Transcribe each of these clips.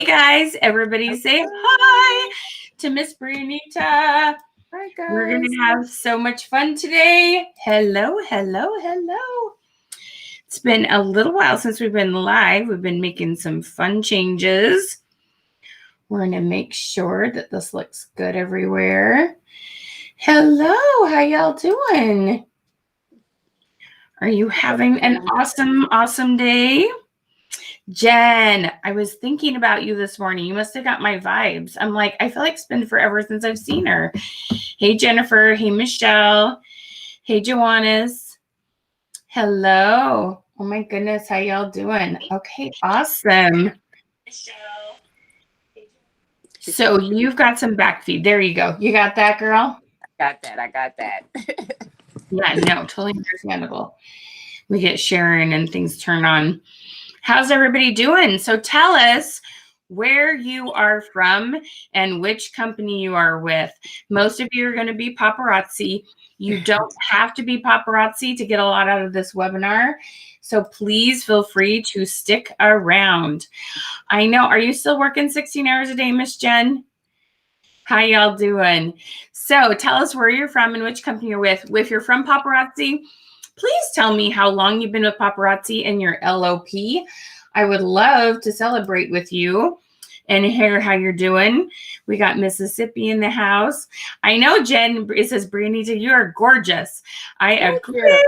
Guys, everybody say hi to Miss Brianita. Hi, We're going guys. to have so much fun today. Hello, hello, hello. It's been a little while since we've been live. We've been making some fun changes. We're going to make sure that this looks good everywhere. Hello, how y'all doing? Are you having an awesome day? Jen, I was thinking about you this morning. You must have got my vibes. I'm like, I feel like it's been forever since I've seen her. Hey, Jennifer. Hey, Michelle. Hey, Joannis. Hello. Oh, my goodness. How y'all doing? Okay, awesome. So you've got some back feed. There you go. You got that, girl? I got that. Yeah, no, totally understandable. We get Sharon and things turn on. How's everybody doing? So tell us where you are from and which company you are with. Most of you are going to be paparazzi. You don't have to be paparazzi to get a lot out of this webinar. So please feel free to stick around. I know. Are you still working 16 hours a day, Miss Jen? How y'all doing? So tell us where you're from and which company you're with. If you're from paparazzi, please tell me how long you've been with paparazzi and your LOP. I would love to celebrate with you and hear how you're doing. We got Mississippi in the house. I know, Jen, it says, Brianita, you are gorgeous. I agree.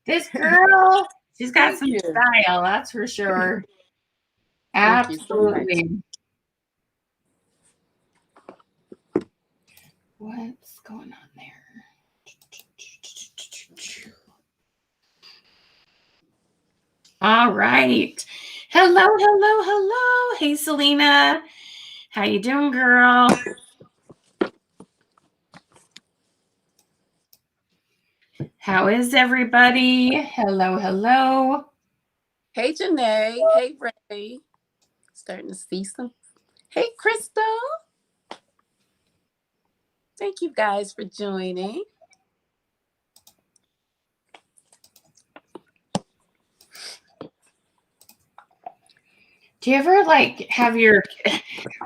This girl, she's got some style, that's for sure. Absolutely. What's going on there? All right. Hello. Hey, Selena. How you doing, girl? How is everybody? Hello. Hey, Janae. Hey, Ray. Starting to see some. Hey, Crystal. Thank you guys for joining. Do you ever have your,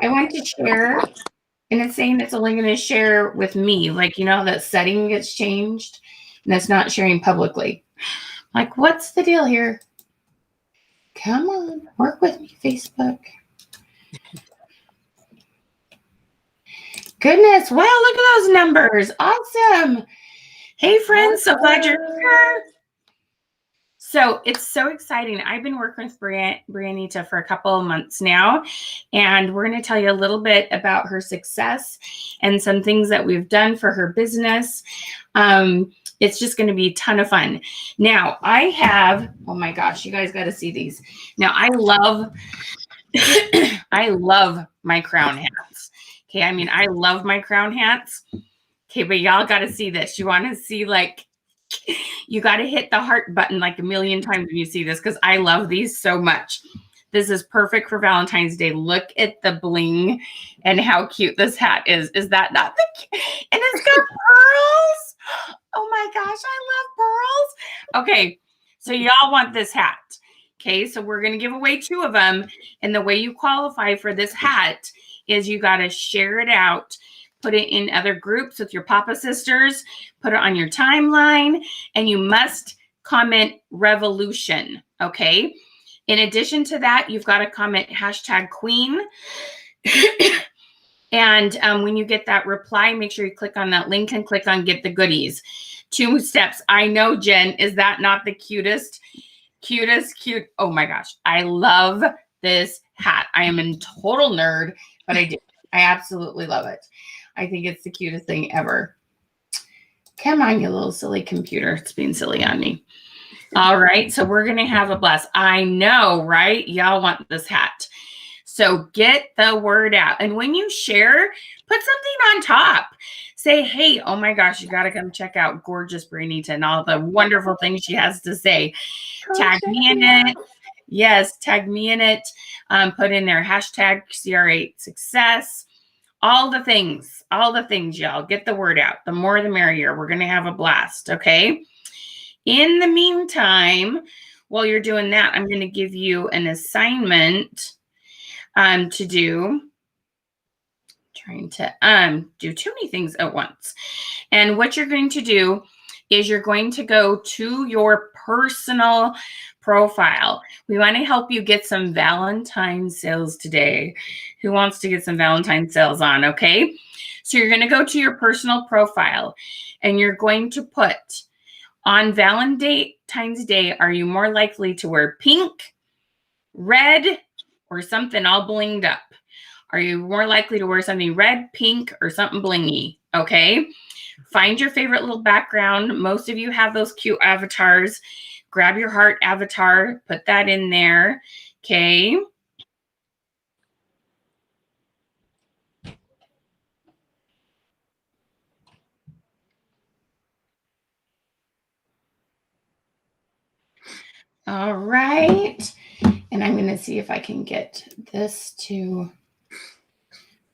I went to share and it's saying it's only going to share with me. That setting gets changed and it's not sharing publicly. Like, what's the deal here? Come on, work with me, Facebook. Goodness, wow, look at those numbers. Awesome. Hey, friends, so glad you're here. So it's so exciting. I've been working with Brianita for a couple of months now, and we're going to tell you a little bit about her success and some things that we've done for her business. It's just going to be a ton of fun. Now, I have, oh my gosh, you guys got to see these. Now, I love my crown hats. Okay, I love my crown hats. Okay, but y'all got to see this. You want to see you got to hit the heart button like a million times when you see this because I love these so much. This is perfect for Valentine's Day. Look at the bling and how cute this hat is. Is that not the cute? And it's got pearls. Oh my gosh, I love pearls. Okay, so y'all want this hat. Okay, so we're going to give away 2 of them. And the way you qualify for this hat is you got to share it out. Put it in other groups with your Papa sisters, put it on your timeline, and you must comment revolution, okay? In addition to that, you've got to comment #queen. And when you get that reply, make sure you click on that link and click on get the goodies. 2 steps. I know, Jen, is that not the cutest? Cute. Oh my gosh. I love this hat. I am a total nerd, but I do. I absolutely love it. I think it's the cutest thing ever. Come on, you little silly computer. It's being silly on me. All right. So we're going to have a blast. I know, right? Y'all want this hat. So get the word out. And when you share, put something on top. Say, hey, oh my gosh, you got to come check out gorgeous Brianita and all the wonderful things she has to say. Tag me in it. Yes, tag me in it. Put in their #CR8 success. All the things, y'all. Get the word out. The more, the merrier. We're going to have a blast, okay? In the meantime, while you're doing that, I'm going to give you an assignment. to do. Trying to do too many things at once. And what you're going to do is you're going to go to your personal profile. We want to help you get some Valentine's sales today. Who wants to get some Valentine's sales on? Okay. So you're going to go to your personal profile and you're going to put on Valentine's Day, are you more likely to wear pink, red, or something all blinged up? Are you more likely to wear something red, pink, or something blingy? Okay. Find your favorite little background. Most of you have those cute avatars. Grab your heart avatar, put that in there. Okay. All right. And I'm going to see if I can get this to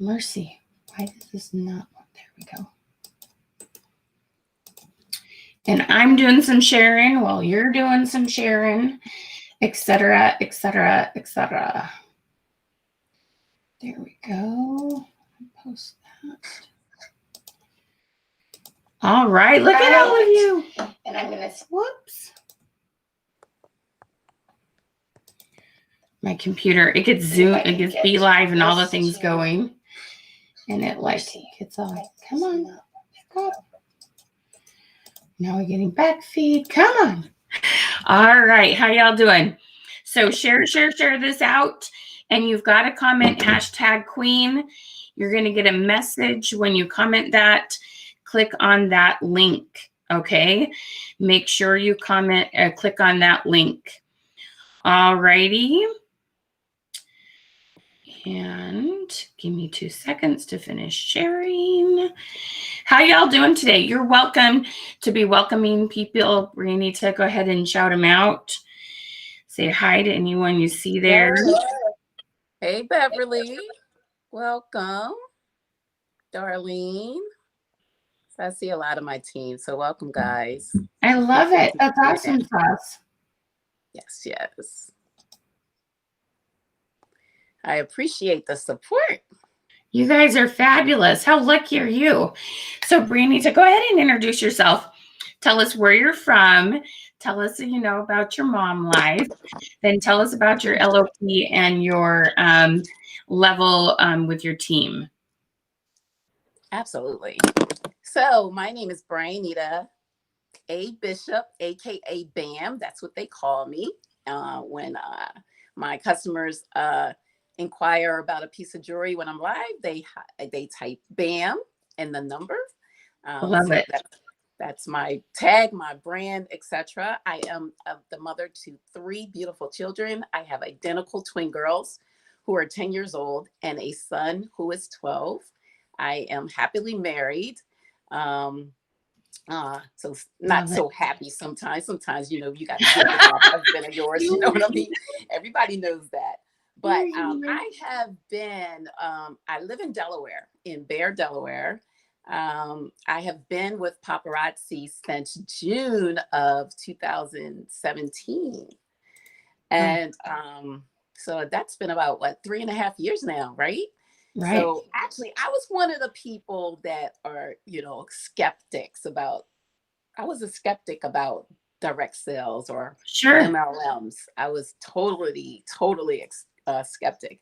Mercy. Why does this not? There we go. And I'm doing some sharing while you're doing some sharing, etc., etc., etc. There we go. Post that. All right. Look at all of you. And I'm going to, whoops. My computer, it gets Zoom, it gets Be Live and all the things going. And it like gets all, come on. Go. Now we're getting back feed. Come on. All right. How y'all doing? So share this out. And you've got to comment #Queen. You're going to get a message when you comment that. Click on that link. Okay. Make sure you comment, click on that link. All righty. And give me 2 seconds to finish sharing. How y'all doing today? You're welcome to be welcoming people. Brianita, go ahead and shout them out. Say hi to anyone you see there. Hey, Beverly. Welcome. Darlene. So I see a lot of my team. So welcome, guys. I love it. That's awesome sauce. Yes, yes. I appreciate the support. You guys are fabulous. How lucky are you? So Brianita, go ahead and introduce yourself. Tell us where you're from. Tell us, about your mom life. Then tell us about your LOP and your level with your team. Absolutely. So my name is Brianita A. Bishop, aka BAM. That's what they call me when my customers inquire about a piece of jewelry when I'm live. They type BAM and the number. Love it. That's my tag, my brand, etc. I am the mother to 3 beautiful children. I have identical twin girls who are 10 years old and a son who is 12. I am happily married. So not so happy sometimes. Sometimes, you got to deal with that husband of yours. You know what I mean? Everybody knows that. But I have been, I live in Delaware, in Bear, Delaware. I have been with Paparazzi since June of 2017. And so that's been about, 3.5 years now, right? Right. So actually, I was one of the people that are, skeptics about, I was a skeptic about direct sales or MLMs. I was totally skeptic.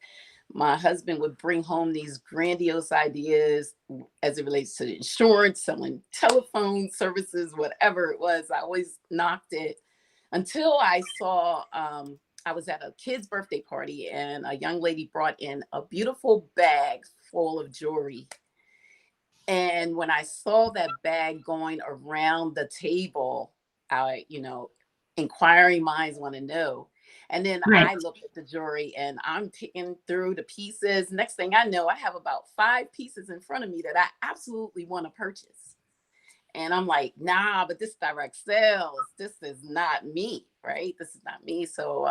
My husband would bring home these grandiose ideas as it relates to insurance, selling telephone services, whatever it was. I always knocked it until I saw, I was at a kid's birthday party and a young lady brought in a beautiful bag full of jewelry. And when I saw that bag going around the table, inquiring minds want to know. And then I looked at the jewelry and I'm picking through the pieces. Next thing I know, I have about 5 pieces in front of me that I absolutely want to purchase. And I'm like, nah, but this direct sales, this is not me, right? This is not me. So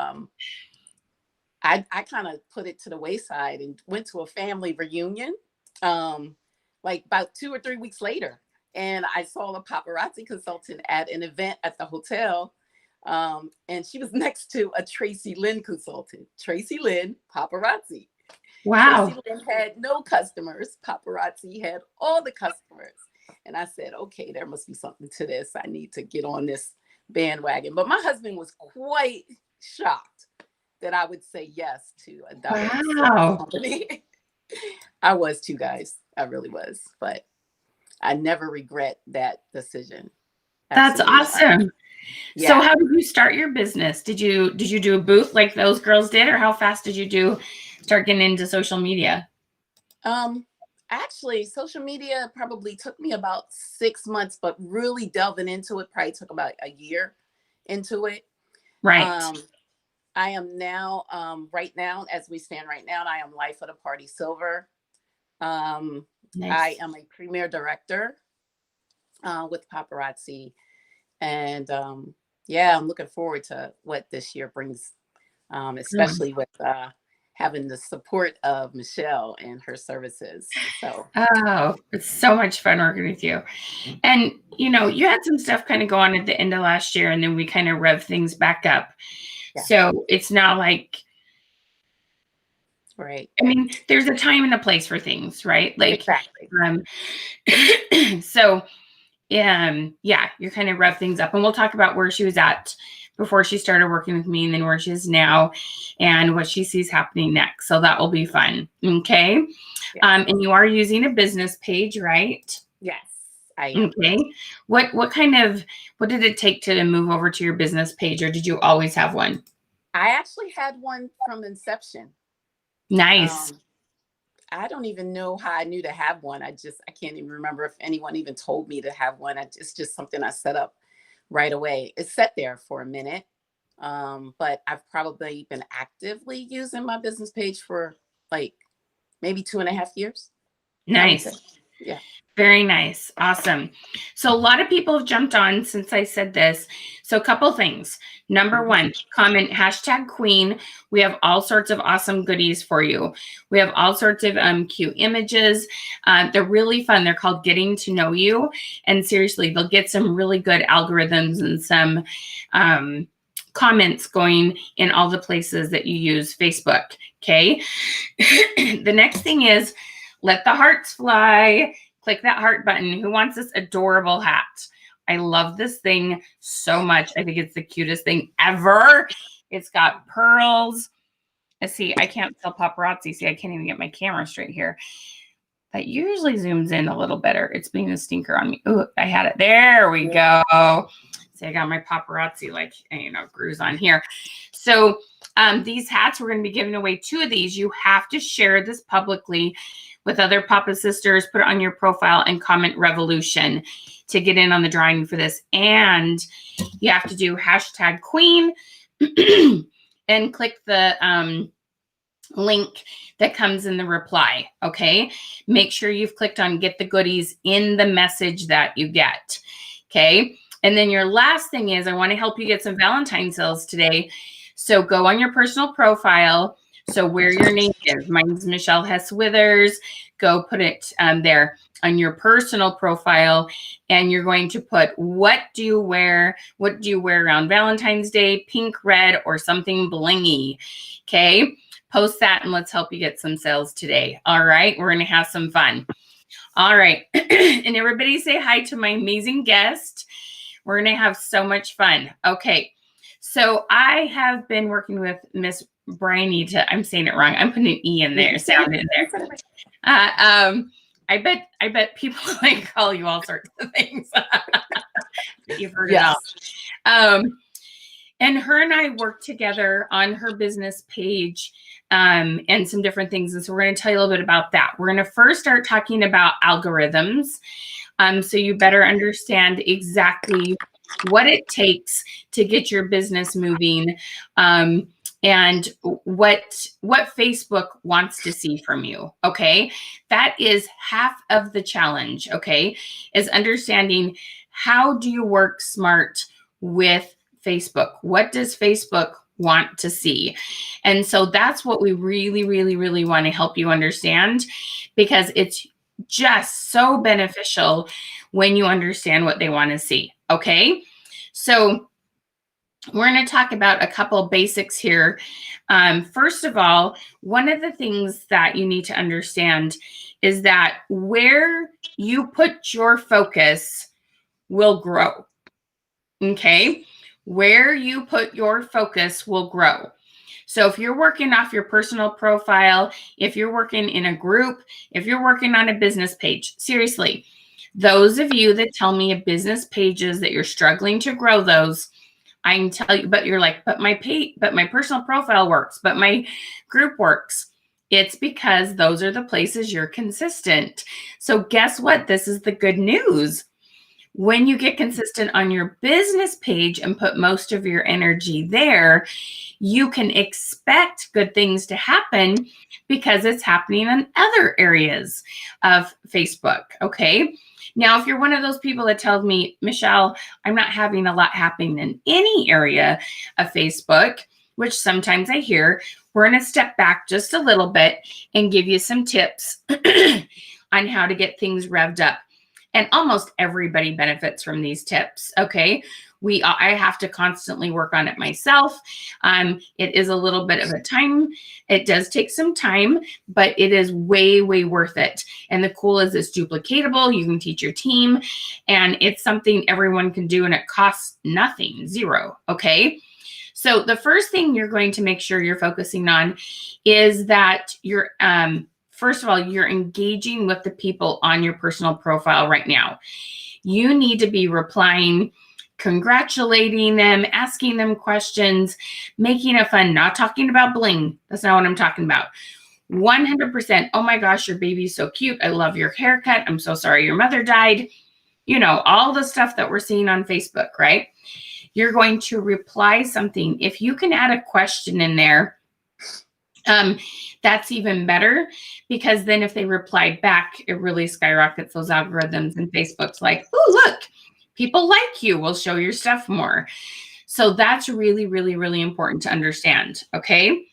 I kind of put it to the wayside and went to a family reunion like about 2 or 3 weeks later. And I saw a paparazzi consultant at an event at the hotel. And she was next to a Tracy Lynn consultant. Tracy Lynn, paparazzi. Wow. Lynn had no customers. Paparazzi had all the customers. And I said, okay, there must be something to this. I need to get on this bandwagon. But my husband was quite shocked that I would say yes to a direct sales company. I was too, guys. I really was. But I never regret that decision. Absolutely. That's awesome. Yeah. So how did you start your business? Did you do a booth like those girls did, or how fast did you start getting into social media? Actually, social media probably took me about 6 months, but really delving into it probably took about a year into it. Right. I am now, right now, as we stand right now, I am Life of the Party Silver. Nice. I am a premier director with Paparazzi. And yeah, I'm looking forward to what this year brings, especially with having the support of Michelle and her services. So it's so much fun working with you. And you know, you had some stuff kind of go on at the end of last year, and then we kind of rev things back up. Yeah. So it's not like, right. I mean, there's a time and a place for things, right? Like exactly. So yeah, you're kind of rev things up, and we'll talk about where she was at before she started working with me, and then where she is now, and what she sees happening next. So that will be fun. Okay. Yes. And you are using a business page, right? Yes, I am. Okay. What did it take to move over to your business page, or did you always have one? I actually had one from inception. Nice. I don't even know how I knew to have one. I can't even remember if anyone even told me to have one. It's just something I set up right away. It sat there for a minute, but I've probably been actively using my business page for like maybe 2.5 years. Nice. Yeah. Very nice. Awesome. So a lot of people have jumped on since I said this. So a couple things. Number one, comment #Queen. We have all sorts of awesome goodies for you. We have all sorts of cute images. They're really fun. They're called Getting to Know You. And seriously, they'll get some really good algorithms and some comments going in all the places that you use Facebook. Okay. The next thing is, let the hearts fly. Click that heart button. Who wants this adorable hat? I love this thing so much. I think it's the cutest thing ever. It's got pearls. Let's see. I can't tell paparazzi. See, I can't even get my camera straight here. That usually zooms in a little better. It's being a stinker on me. Ooh, I had it. There we go. See, I got my paparazzi, like, grooves on here. So these hats, we're going to be giving away 2 of these. You have to share this publicly with other Papa sisters, put it on your profile, and comment revolution to get in on the drawing for this. And you have to do #Queen and click the link that comes in the reply. Okay. Make sure you've clicked on get the goodies in the message that you get. Okay. And then your last thing is, I want to help you get some Valentine's sales today. So go on your personal profile. So where your name is, mine's Michelle Hess Withers. Go put it there on your personal profile, and you're going to put, what do you wear? What do you wear around Valentine's Day? Pink, red, or something blingy. Okay, post that and let's help you get some sales today. All right, we're gonna have some fun. All right, and everybody say hi to my amazing guest. We're gonna have so much fun. Okay, so I have been working with Miss Brianita. I'm saying it wrong. I'm putting an E in there, sound in there. I bet people like call you all sorts of things. You've heard it all. And her and I worked together on her business page and some different things. And so we're going to tell you a little bit about that. We're going to first start talking about algorithms. So you better understand exactly what it takes to get your business moving, and what Facebook wants to see from you. Okay, that is half of the challenge. Okay, is understanding how do you work smart with Facebook. What does Facebook want to see? And so that's what we really, really, really want to help you understand, because it's just so beneficial when you understand what they want to see. Okay, so we're going to talk about a couple basics here. First of all, one of the things that you need to understand is that where you put your focus will grow. Okay? Where you put your focus will grow. So if you're working off your personal profile, if you're working in a group, if you're working on a business page, seriously, those of you that tell me of business pages that you're struggling to grow those, I can tell you, but you're like, but my personal profile works, but my group works. It's because those are the places you're consistent. So guess what? This is the good news. When you get consistent on your business page and put most of your energy there, you can expect good things to happen because it's happening in other areas of Facebook. Okay. Now, if you're one of those people that tells me, Michelle, I'm not having a lot happening in any area of Facebook, which sometimes I hear, we're going to step back just a little bit and give you some tips on how to get things revved up. And almost everybody benefits from these tips. Okay. I have to constantly work on it myself. It is a little bit of a time. It does take some time, but it is way, way worth it. And the cool is it's duplicatable. You can teach your team, and it's something everyone can do, and it costs nothing, zero. Okay. So the first thing you're going to make sure you're focusing on is that you're, first of all, you're engaging with the people on your personal profile right now. You need to be replying, congratulating them, asking them questions, making it fun, not talking about bling. That's not what I'm talking about. 100%. Oh my gosh, your baby's so cute. I love your haircut. I'm so sorry your mother died. You know, all the stuff that we're seeing on Facebook, right? You're going to reply something. If you can add a question in there, that's even better, because then if they reply back, it really skyrockets those algorithms, and Facebook's like, oh, look, people like you, will show your stuff more. So that's really, really, really important to understand. Okay.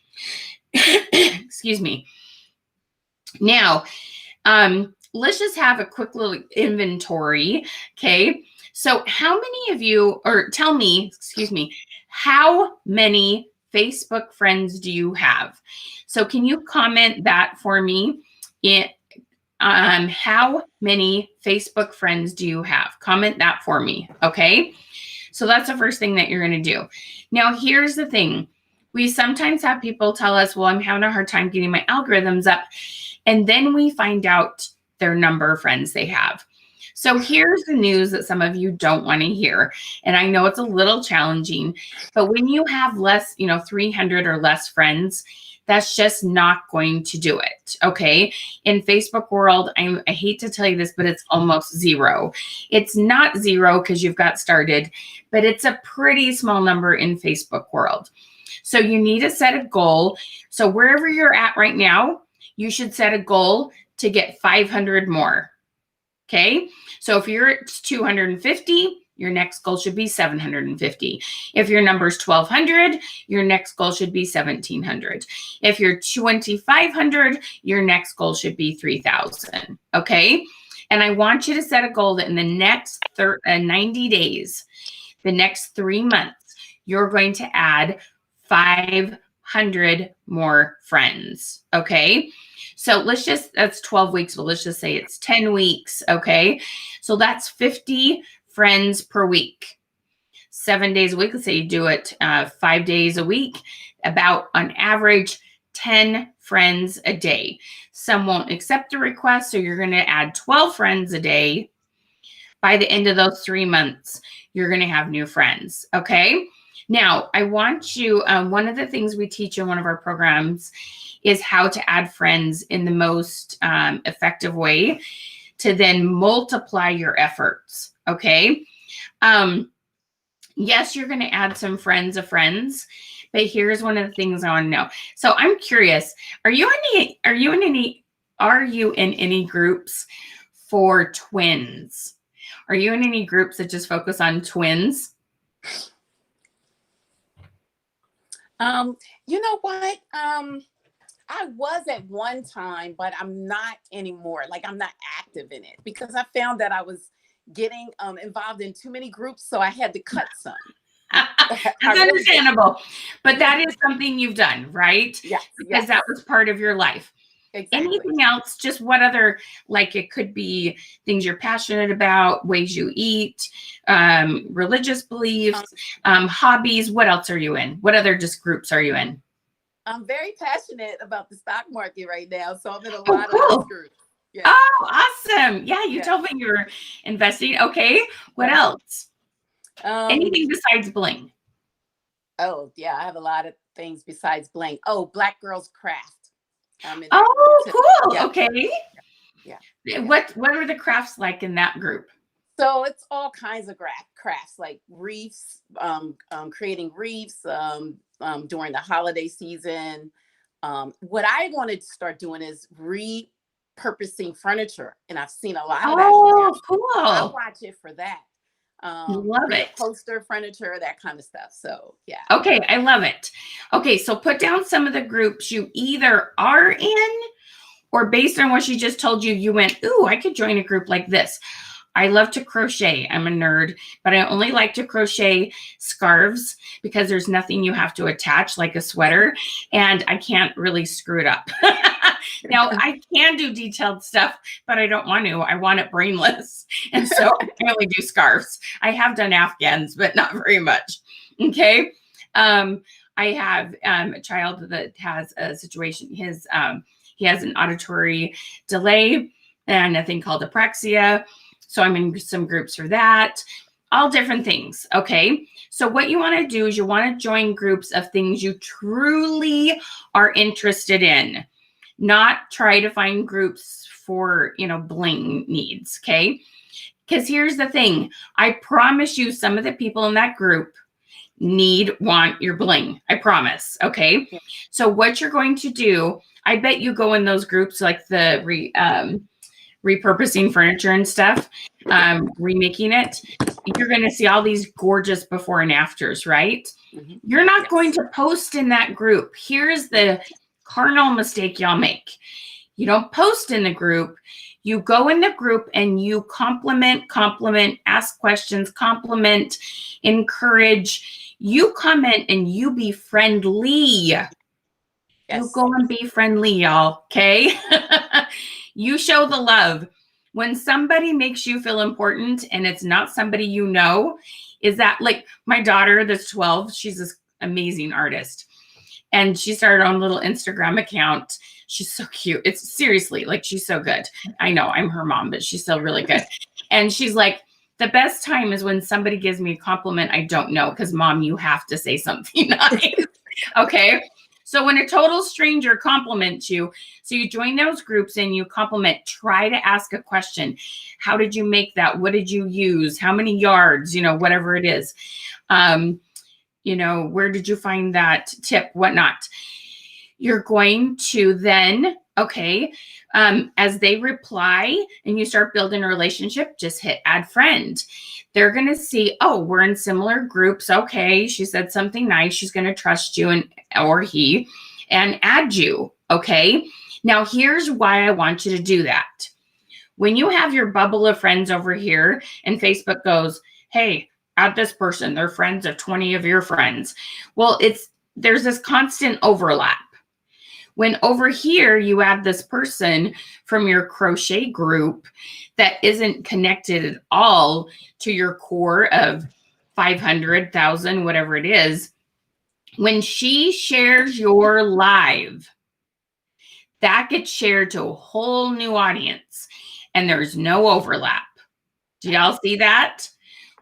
Excuse me. Now, let's just have a quick little inventory. Okay. So how many of you, or tell me, excuse me, how many Facebook friends do you have? So can you comment that for me? How many Facebook friends do you have? Comment that for me. Okay. So that's the first thing that you're going to do. Now, here's the thing. We sometimes have people tell us, well, I'm having a hard time getting my algorithms up. And then we find out their number of friends they have. So here's the news that some of you don't want to hear. And I know it's a little challenging, but when you have less, 300 or less friends, that's just not going to do it. Okay. In Facebook world, I hate to tell you this, but it's almost zero. It's not zero because you've got started, but it's a pretty small number in Facebook world. So you need to set a goal. So wherever you're at right now, you should set a goal to get 500 more. Okay. So if you're at 250, your next goal should be 750. If your number is 1,200, your next goal should be 1,700. If you're 2,500, your next goal should be 3,000. Okay. And I want you to set a goal that in the next 90 days, the next 3 months, you're going to add 500 more friends. Okay. So that's 12 weeks, but let's just say it's 10 weeks. Okay. So that's 50 friends per week, 7 days a week. Let's say you do it 5 days a week, about on average 10 friends a day. Some won't accept the request, so you're going to add 12 friends a day. By the end of those 3 months, you're going to have new friends. Okay. Now, I want you, one of the things we teach in one of our programs is how to add friends in the most effective way to then multiply your efforts. Okay. Yes, you're going to add some friends of friends, but here's one of the things I want to know. So I'm curious, are you in any groups for twins? Are you in any groups that just focus on twins? You know what? I was at one time, but I'm not anymore. Like, I'm not active in it because I found that I was getting involved in too many groups, so I had to cut some. That's understandable. But that is something you've done, right? Yes. Because that was part of your life. Exactly. Anything else? Just what other, like it could be things you're passionate about, ways you eat, religious beliefs, hobbies. What else are you in? What other just groups are you in? I'm very passionate about the stock market right now. So I'm in a Oh, lot cool. of those groups. Yeah. Oh, awesome. Yeah, you told me you were investing. Okay. What else? Anything besides bling? Oh, yeah. I have a lot of things besides bling. Oh, Black Girls Craft. Oh, cool. Yeah. Okay. Yeah. What are the crafts like in that group? So it's all kinds of crafts like reefs, creating reefs during the holiday season. What I wanted to start doing is repurposing furniture, and I've seen a lot of that. Oh, cool. I'll watch it for that. Love it. Poster furniture, that kind of stuff. So yeah. Okay, I love it. Okay, so put down some of the groups you either are in, or based on what she just told you, you went, ooh, I could join a group like this. I love to crochet. I'm a nerd, but I only like to crochet scarves because there's nothing you have to attach like a sweater, and I can't really screw it up. Now, I can do detailed stuff, but I don't want to. I want it brainless. And so I only do scarves. I have done Afghans, but not very much. Okay. I have a child that has a situation. He has an auditory delay and a thing called apraxia. So I'm in some groups for that, all different things. Okay. So what you want to do is you want to join groups of things you truly are interested in, not try to find groups for, bling needs. Okay. Because here's the thing. I promise you some of the people in that group want your bling. I promise. Okay. Yeah. So what you're going to do, I bet you go in those groups like the repurposing furniture and stuff, remaking it. You're going to see all these gorgeous before and afters, right? Mm-hmm. You're not going to post in that group. Here's the cardinal mistake y'all make. You don't post in the group. You go in the group and you compliment, ask questions, compliment, encourage. You comment and you be friendly. Yes. You go and be friendly, y'all. Okay. You show the love. When somebody makes you feel important and it's not somebody you know, is that like my daughter that's 12, she's this amazing artist. And she started her own little Instagram account. She's so cute. It's seriously like, she's so good. I know I'm her mom, but she's still really good. And she's like, the best time is when somebody gives me a compliment I don't know, because Mom, you have to say something nice. Okay. So when a total stranger compliments you, so you join those groups and you compliment, try to ask a question. How did you make that? What did you use? How many yards? Whatever it is. Where did you find that tip? Whatnot. You're going to then, as they reply and you start building a relationship, just hit add friend. They're going to see, oh, we're in similar groups. Okay. She said something nice. She's going to trust you or he and add you. Okay. Now here's why I want you to do that. When you have your bubble of friends over here and Facebook goes, hey, add this person, they're friends of 20 of your friends. Well, there's this constant overlap. When over here, you add this person from your crochet group that isn't connected at all to your core of 500,000, whatever it is. When she shares your live, that gets shared to a whole new audience and there's no overlap. Do y'all see that?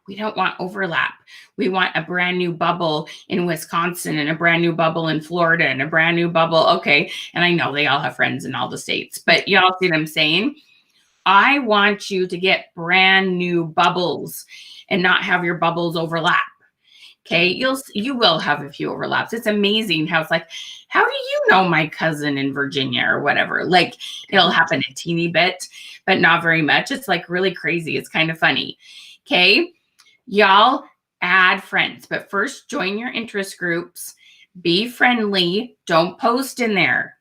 We don't want overlap. We want a brand new bubble in Wisconsin and a brand new bubble in Florida and a brand new bubble. Okay. And I know they all have friends in all the states, but y'all see what I'm saying? I want you to get brand new bubbles and not have your bubbles overlap. Okay. You will have a few overlaps. It's amazing how it's like, how do you know my cousin in Virginia or whatever? Like it'll happen a teeny bit, but not very much. It's like really crazy. It's kind of funny. Okay. Y'all add friends, but first join your interest groups, be friendly, don't post in there.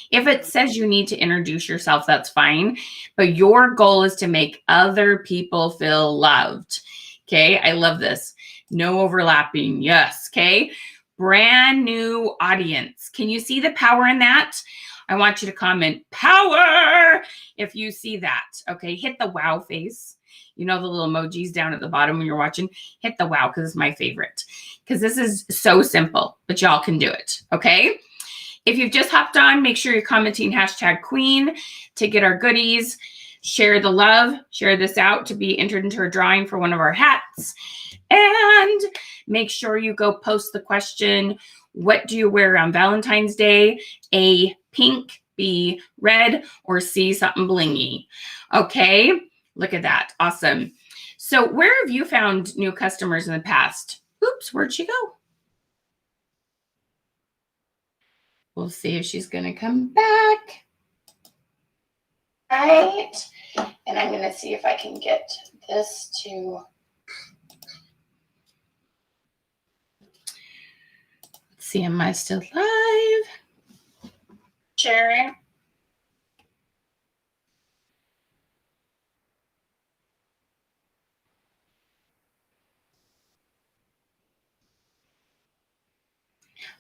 If it says you need to introduce yourself, that's fine, but your goal is to make other people feel loved. Okay, I love this. No overlapping. Yes. Okay. Brand new audience. Can you see the power in that? I want you to comment power if you see that. Okay. Hit the wow face. You know, the little emojis down at the bottom when you're watching. Hit the wow because it's my favorite. Because this is so simple, but y'all can do it. Okay. If you've just hopped on, make sure you're commenting #Queen to get our goodies. Share the love. Share this out to be entered into a drawing for one of our hats. And make sure you go post the question, what do you wear on Valentine's Day? A, pink, B, red, or C, something blingy. Okay, look at that. Awesome. So where have you found new customers in the past? Oops, where'd she go? We'll see if she's going to come back. Right. And I'm going to see if I can get this to... See, am I still live? Sharing.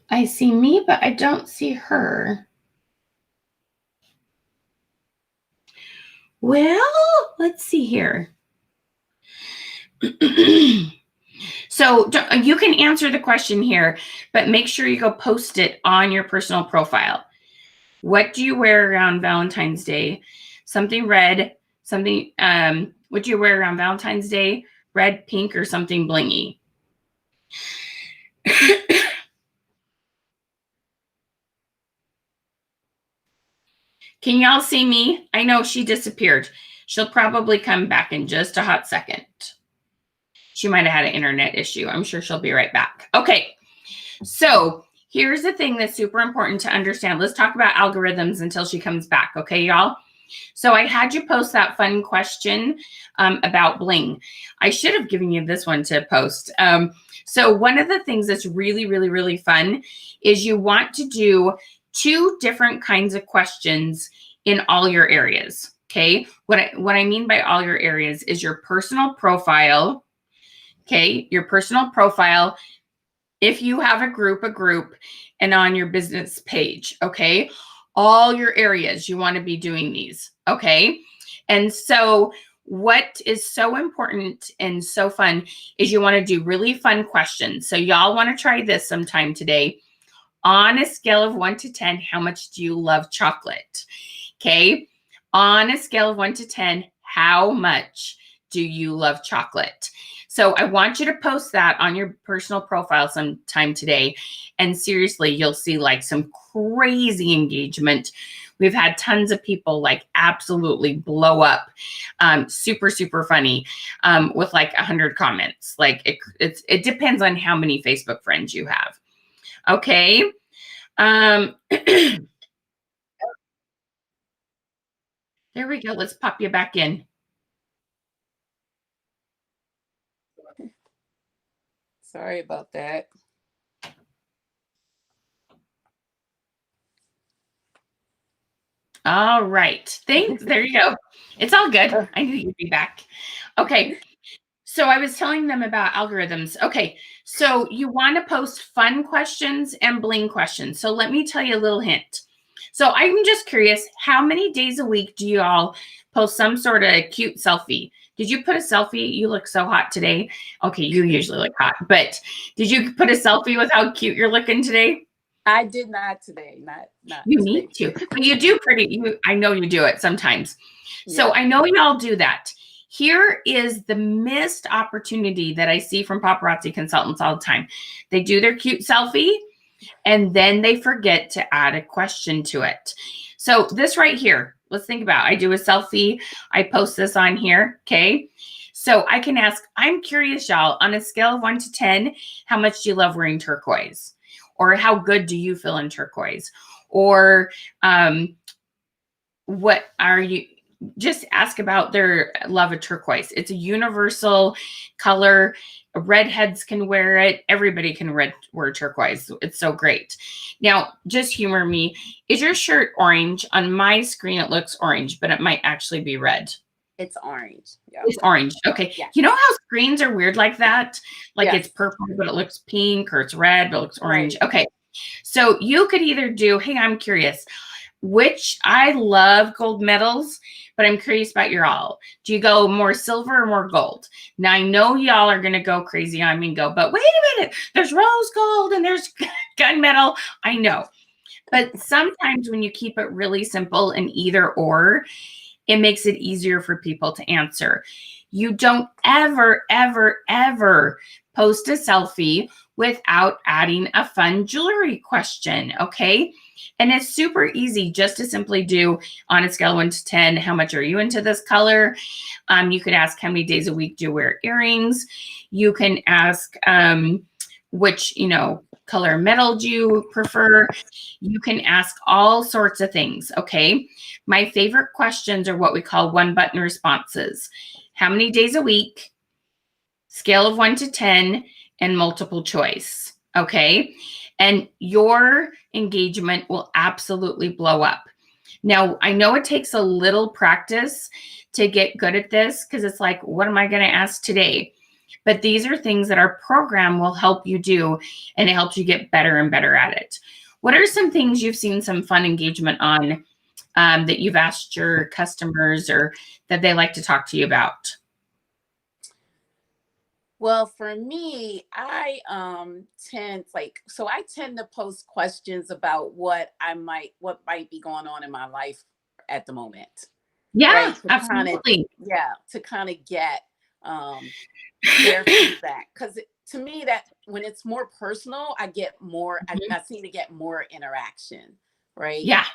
I see me, but I don't see her. Well, let's see here. So you can answer the question here, but make sure you go post it on your personal profile. What do you wear around Valentine's Day? Something red, something, what do you wear around Valentine's Day? Red, pink, or something blingy? Can y'all see me? I know she disappeared. She'll probably come back in just a hot second. She might have had an internet issue. I'm sure she'll be right back. Okay, so here's the thing that's super important to understand. Let's talk about algorithms until she comes back, okay, y'all? So I had you post that fun question about bling. I should have given you this one to post. So one of the things that's really, really, really fun is you want to do 2 different kinds of questions in all your areas, okay? What I mean by all your areas is your personal profile, okay? Your personal profile, if you have a group, and on your business page, okay? All your areas, you want to be doing these, okay? And so what is so important and so fun is you want to do really fun questions. So y'all want to try this sometime today. On a scale of 1 to 10, how much do you love chocolate? Okay. On a scale of 1 to 10, how much do you love chocolate? So I want you to post that on your personal profile sometime today. And seriously, you'll see like some crazy engagement. We've had tons of people like absolutely blow up. Super, super funny with like 100 comments. Like it depends on how many Facebook friends you have. Okay. There we go. Let's pop you back in. Sorry about that. All right. Thanks. There you go. It's all good. I knew you'd be back. Okay. So I was telling them about algorithms. Okay. So you want to post fun questions and bling questions. So let me tell you a little hint. So I'm just curious, how many days a week do you all post some sort of cute selfie? Did you put a selfie? You look so hot today. Okay, you usually look hot, but did you put a selfie with how cute you're looking today? I did not today. Not you today. need to, but you do I know you do it sometimes. Yeah. So I know y'all do that. Here is the missed opportunity that I see from paparazzi consultants all the time. They do their cute selfie and then they forget to add a question to it. So this right here, let's think about, I do a selfie. I post this on here. Okay. So I can ask, I'm curious, y'all, on a scale of 1 to 10, how much do you love wearing turquoise? Or how good do you feel in turquoise? Or what are you, just ask about their love of turquoise. It's a universal color. Redheads can wear it. Everybody can wear turquoise. It's so great. Now, just humor me. Is your shirt orange? On my screen, it looks orange, but it might actually be red. It's orange. Yeah. It's orange. Okay. Yeah. You know how screens are weird like that? Like Yes. it's purple, but it looks pink, or it's red, but it looks orange. Right. Okay. So you could either do, hey, I'm curious, which I love gold medals, but I'm curious about your all. Do you go more silver or more gold? Now I know y'all are going to go crazy on me and go, but wait a minute, there's rose gold and there's gunmetal. I know. But sometimes when you keep it really simple and either or, it makes it easier for people to answer. You don't ever, ever, ever post a selfie without adding a fun jewelry question, okay? And it's super easy just to simply do on a scale of 1 to 10, how much are you into this color? You could ask how many days a week do you wear earrings? You can ask which, color metal do you prefer? You can ask all sorts of things, okay? My favorite questions are what we call one-button responses. How many days a week? Scale of 1 to 10, and multiple choice, okay? And your engagement will absolutely blow up. Now, I know it takes a little practice to get good at this because it's like, what am I going to ask today? But these are things that our program will help you do, and it helps you get better and better at it. What are some things you've seen some fun engagement on that you've asked your customers or that they like to talk to you about? Well, for me, I tend to post questions about what might be going on in my life at the moment. Yeah, Right. absolutely. To kind of get their feedback. Because to me, that when it's more personal, I get more, I seem to get more interaction. Right. Yeah.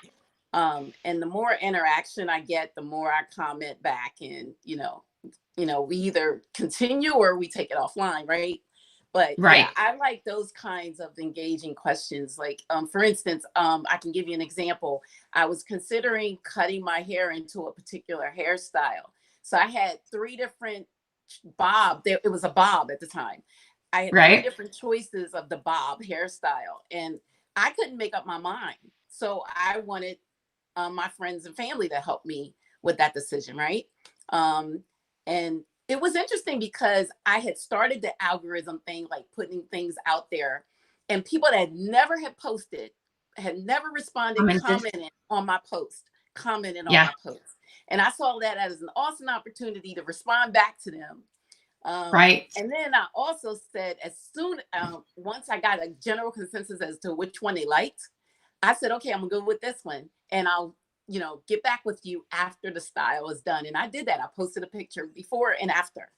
And the more interaction I get, the more I comment back, and we either continue or we take it offline, right? But right. Yeah, I like those kinds of engaging questions. Like, for instance, I can give you an example. I was considering cutting my hair into a particular hairstyle. So I had 3 different it was a bob at the time. I had 3 different choices of the bob hairstyle, and I couldn't make up my mind. So I wanted my friends and family to help me with that decision, right? And it was interesting because I had started the algorithm thing, like putting things out there, and people that never had posted, had never responded, commented on my post. And I saw that as an awesome opportunity to respond back to them. Right. And then I also said, once I got a general consensus as to which one they liked, I said, okay, I'm gonna go with this one, and I'll get back with you after the style is done. And I did that. I posted a picture before and after.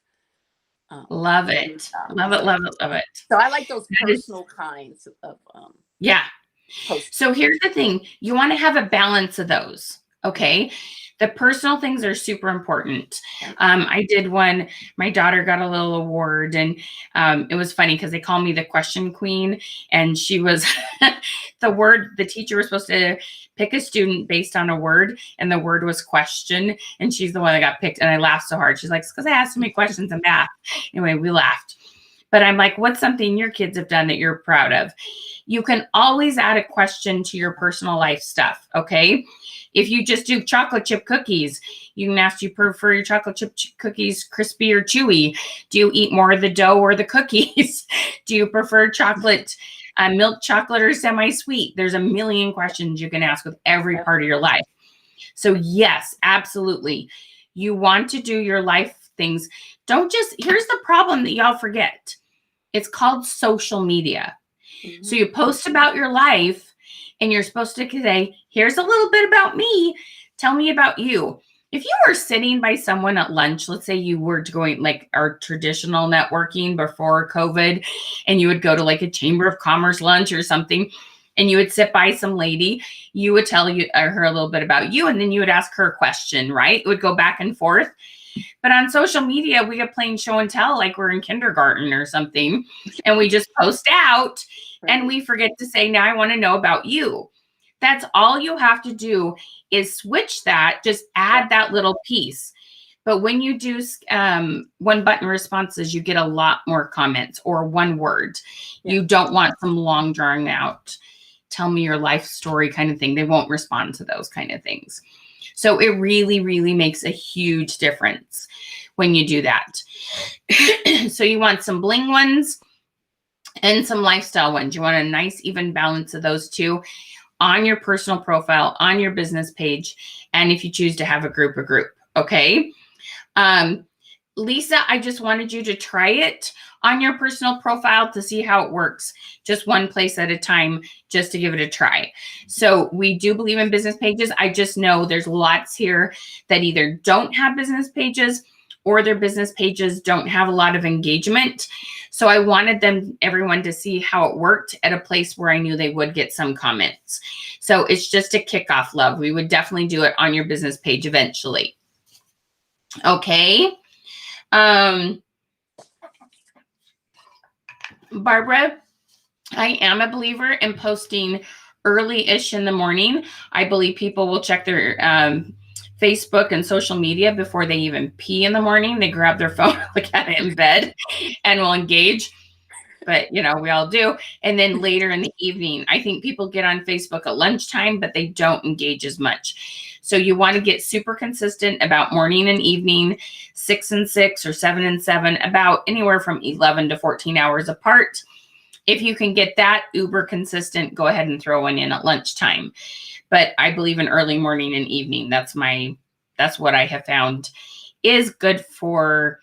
Love it. Love it, love it, love it. So I like those personal kinds of yeah. posts. So here's the thing. You want to have a balance of those. Okay. The personal things are super important. I did one, my daughter got a little award, and it was funny because they call me the question queen, and she was the teacher was supposed to pick a student based on a word, and the word was question, and she's the one that got picked. And I laughed so hard. She's like, it's because I asked so many questions in math. Anyway, we laughed. But I'm like, what's something your kids have done that you're proud of? You can always add a question to your personal life stuff, okay? If you just do chocolate chip cookies, you can ask, do you prefer your chocolate chip cookies crispy or chewy? Do you eat more of the dough or the cookies? Do you prefer milk chocolate or semi-sweet? There's a million questions you can ask with every part of your life. So yes, absolutely. You want to do your life things. Here's the problem that y'all forget. It's called social media. Mm-hmm. So you post about your life, and you're supposed to say, here's a little bit about me. Tell me about you. If you were sitting by someone at lunch, let's say you were going like our traditional networking before COVID, and you would go to like a Chamber of Commerce lunch or something, and you would sit by some lady, you would tell her a little bit about you, and then you would ask her a question, right? It would go back and forth. But on social media, we get plain show and tell like we're in kindergarten or something, and we just post out, and we forget to say, now I want to know about you. That's all you have to do is switch that, just add that little piece. But when you do one button responses, you get a lot more comments, or one word. You don't want some long drawn out, tell me your life story kind of thing. They won't respond to those kind of things. So it really, really makes a huge difference when you do that. So you want some bling ones and some lifestyle ones. You want a nice even balance of those two on your personal profile, on your business page, and if you choose to have a group, okay? Lisa, I just wanted you to try it on your personal profile to see how it works, just one place at a time, just to give it a try. So we do believe in business pages. I just know there's lots here that either don't have business pages or their business pages don't have a lot of engagement. So I wanted everyone to see how it worked at a place where I knew they would get some comments. So it's just a kickoff, love. We would definitely do it on your business page eventually. Okay. Barbara, I am a believer in posting early-ish in the morning. I believe people will check their Facebook and social media before they even pee in the morning. They grab their phone, look at it in bed, and will engage. But, you know, we all do. And then later in the evening, I think people get on Facebook at lunchtime, but they don't engage as much. So you want to get super consistent about morning and evening, 6 and 6 or 7 and 7, about anywhere from 11 to 14 hours apart. If you can get that uber consistent, go ahead and throw one in at lunchtime. But I believe in early morning and evening. That's what I have found is good for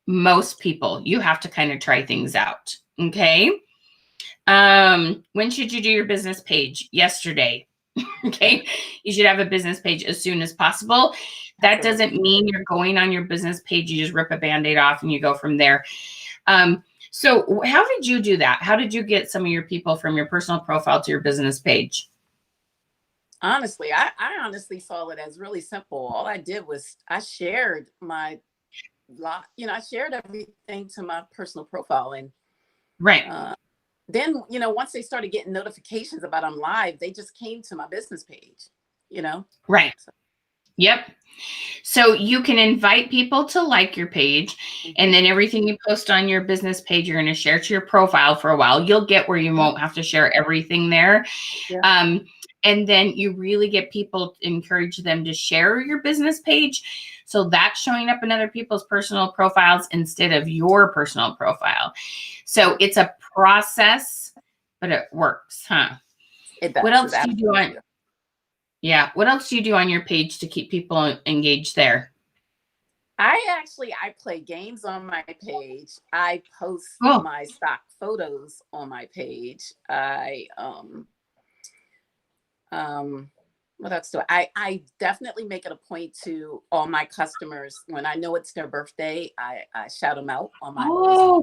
most people. You have to kind of try things out. Okay. When should you do your business page? Yesterday. Okay. You should have a business page as soon as possible. That doesn't mean you're going on your business page. You just rip a Band-Aid off and you go from there. So how did you do that? How did you get some of your people from your personal profile to your business page? Honestly, I honestly saw it as really simple. All I did was I shared I shared everything to my personal profile. And right. Then, once they started getting notifications about I'm live, they just came to my business page, Right. So. Yep. So you can invite people to like your page, and then everything you post on your business page, you're going to share to your profile for a while. You'll get where you won't have to share everything there. Yeah. And then you really get people, encourage them to share your business page. So that's showing up in other people's personal profiles instead of your personal profile. So it's a process, but it works, huh? It does. What else do you do on? Yeah. What else do you do on your page to keep people engaged there? I play games on my page. I post my stock photos on my page. What else do I definitely make it a point to all my customers when I know it's their birthday, I shout them out on my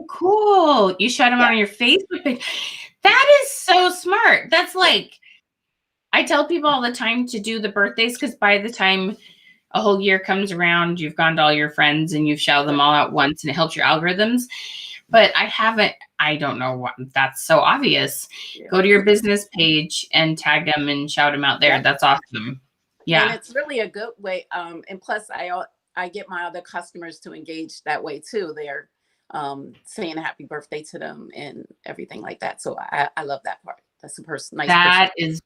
cool. You shout them out on your Facebook page. That is so smart. That's like, I tell people all the time to do the birthdays, because by the time a whole year comes around, you've gone to all your friends and you've shouted them all out once, and it helps your algorithms. But I don't know what, that's so obvious. Yeah. Go to your business page and tag them and shout them out there. Yeah. That's awesome. Yeah. And it's really a good way. And plus I get my other customers to engage that way too. They're saying happy birthday to them and everything like that. So I love that part. That's a nice. That is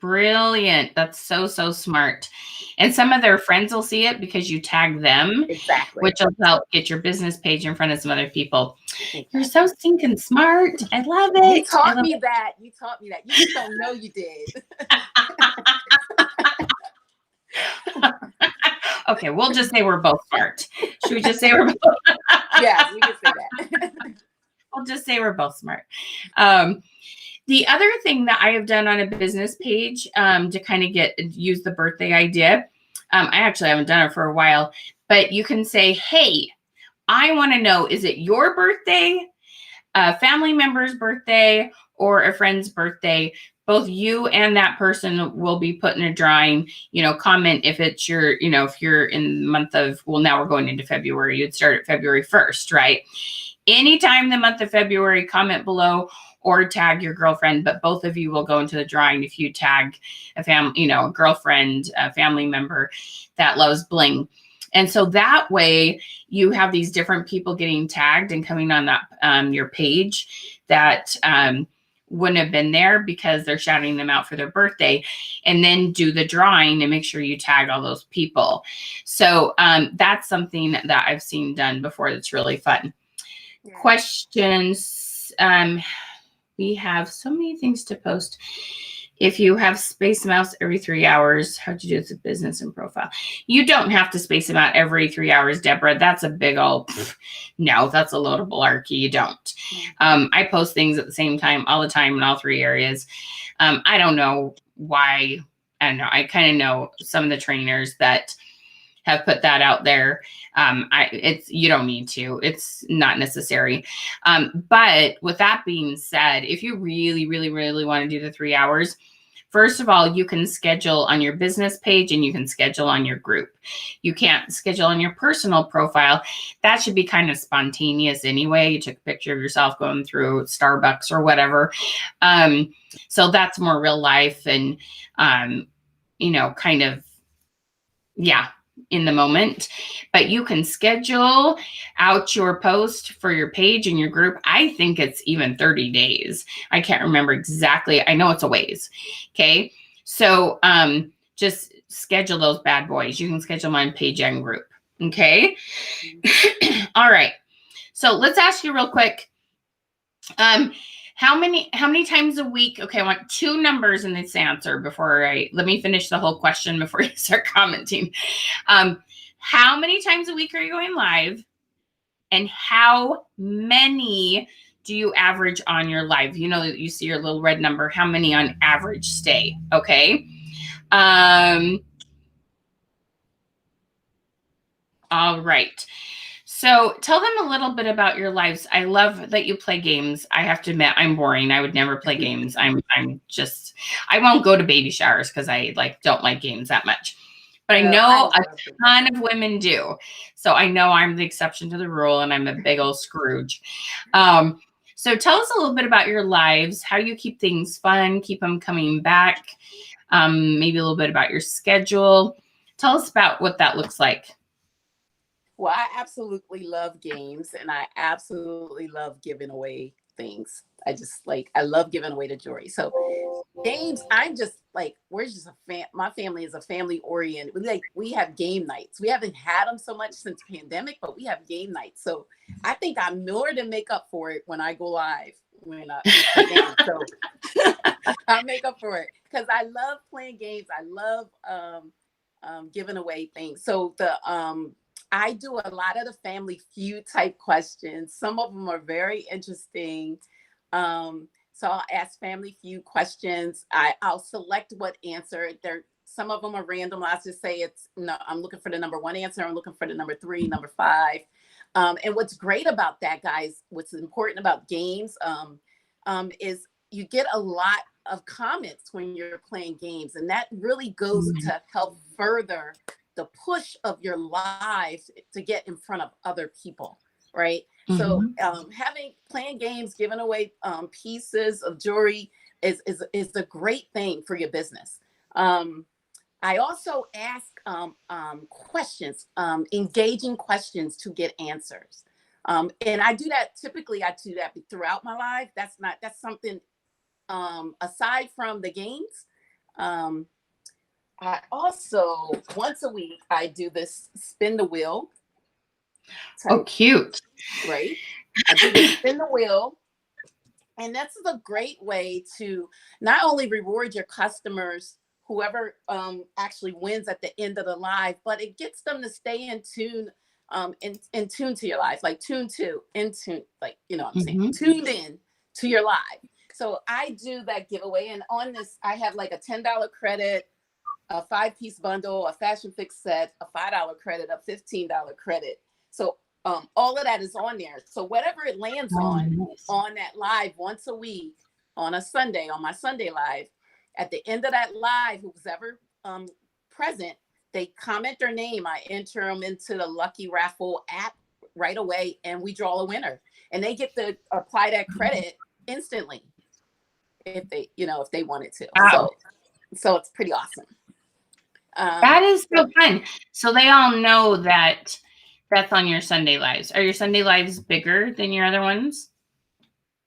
brilliant. That's so smart. And some of their friends will see it because you tag them. Exactly. Which will help get your business page in front of some other people. Exactly. You're so stinking smart. I love it. You taught me that. You just don't know you did. Okay, we'll just say we're both smart. Should we just say we're both? Yeah, we can say that. We'll just say we're both smart. The other thing that I have done on a business page to kind of use the birthday idea, I actually haven't done it for a while, but you can say, hey, I want to know, is it your birthday, a family member's birthday, or a friend's birthday? Both you and that person will be put in a drawing. Comment if it's your, if you're in the month of, well, now we're going into February, you'd start at February 1st, right? Anytime the month of February, comment below or tag your girlfriend, but both of you will go into the drawing if you tag a family, a girlfriend, a family member that loves bling. And so that way you have these different people getting tagged and coming on that your page that wouldn't have been there because they're shouting them out for their birthday, and then do the drawing and make sure you tag all those people. So that's something that I've seen done before. That's really fun. Yeah. Questions. We have so many things to post. If you have space them out every 3 hours, how'd you do with the business and profile? You don't have to space them out every 3 hours, Deborah. That's a big old, no, that's a load of malarkey. You don't. I post things at the same time, all the time in all 3 areas. I don't know why. I don't know. I kind of know some of the trainers that have put that out there. You don't need to. It's not necessary. But with that being said, if you really, really, really want to do the 3 hours, first of all, you can schedule on your business page and you can schedule on your group. You can't schedule on your personal profile. That should be kind of spontaneous anyway. You took a picture of yourself going through Starbucks or whatever. So that's more real life and, kind of, yeah, in the moment. But you can schedule out your post for your page and your group. I think it's even 30 days. I can't remember exactly. I know it's a ways. Okay. So just schedule those bad boys. You can schedule them on page and group. Okay. All right. So let's ask you real quick. How many times a week? Okay, I want 2 numbers in this answer let me finish the whole question before you start commenting. How many times a week are you going live? And how many do you average on your live? You know, you see your little red number. How many on average stay? Okay. All right. So tell them a little bit about your lives. I love that you play games. I have to admit, I'm boring. I would never play games. I won't go to baby showers because I don't like games that much. But I know a ton of women do. So I know I'm the exception to the rule and I'm a big old Scrooge. So tell us a little bit about your lives, how you keep things fun, keep them coming back, maybe a little bit about your schedule. Tell us about what that looks like. Well, I absolutely love games and I absolutely love giving away things. I love giving away the jewelry. So games, I'm just we're just my family is a family oriented. We have game nights. We haven't had them so much since pandemic, but we have game nights. So I think I more than make up for it when I go live. So I'll make up for it because I love playing games. I love giving away things. So I do a lot of the Family Feud type questions. Some of them are very interesting. So I'll ask Family Feud questions. I'll select what answer. Some of them are random. I'll just say I'm looking for the number 1 answer. I'm looking for the number 3, number 5. And what's great about that, guys, what's important about games is you get a lot of comments when you're playing games. And that really goes to help further the push of your live to get in front of other people, right? So playing games, giving away pieces of jewelry is a great thing for your business. I also ask questions, engaging questions to get answers. And I do that throughout my life. That's something aside from the games. I also, once a week, I do this spin the wheel. Oh, cute. Right? I do this spin the wheel. And that's a great way to not only reward your customers, whoever actually wins at the end of the live, but it gets them to stay in tune, in tune to your live, tuned in, tuned in to your live. So I do that giveaway. And on this, I have a $10 credit, a 5-piece bundle, a fashion fix set, a $5 credit, a $15 credit. So all of that is on there. So whatever it lands on that live once a week on a Sunday, on my Sunday live, at the end of that live, who's ever present, they comment their name. I enter them into the Lucky Raffle app right away, and we draw a winner. And they get to apply that credit instantly if they wanted to. Wow. So it's pretty awesome. That is so fun. So they all know that that's on your Sunday lives. Are your Sunday lives bigger than your other ones?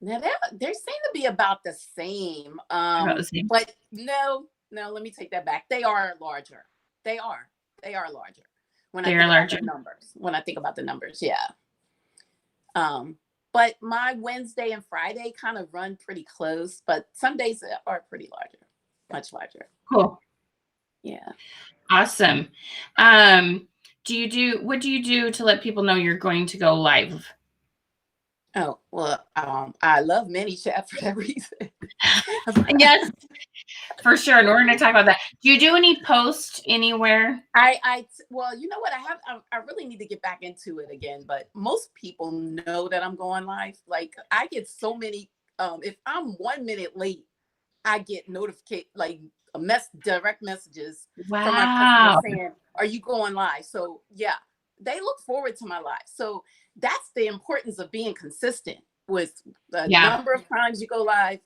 Now they seem to be about the same. About the same. But no, let me take that back. They are larger. They are larger. When I They think are about larger. the numbers. Yeah. But my Wednesday and Friday kind of run pretty close, but some days are pretty larger, much larger. Cool. Yeah. Awesome. What do you do to let people know you're going to go live? Oh, well, I love Manychat for that reason. Yes, for sure. And we're going to talk about that. Do you do any posts anywhere? Well, you know what? I really need to get back into it again, but most people know that I'm going live. Like I get so many, if I'm 1 minute late, I get notification, like direct messages from my Wow. customers saying, "Are you going live?" So yeah, they look forward to my live. So that's the importance of being consistent with the number of times you go live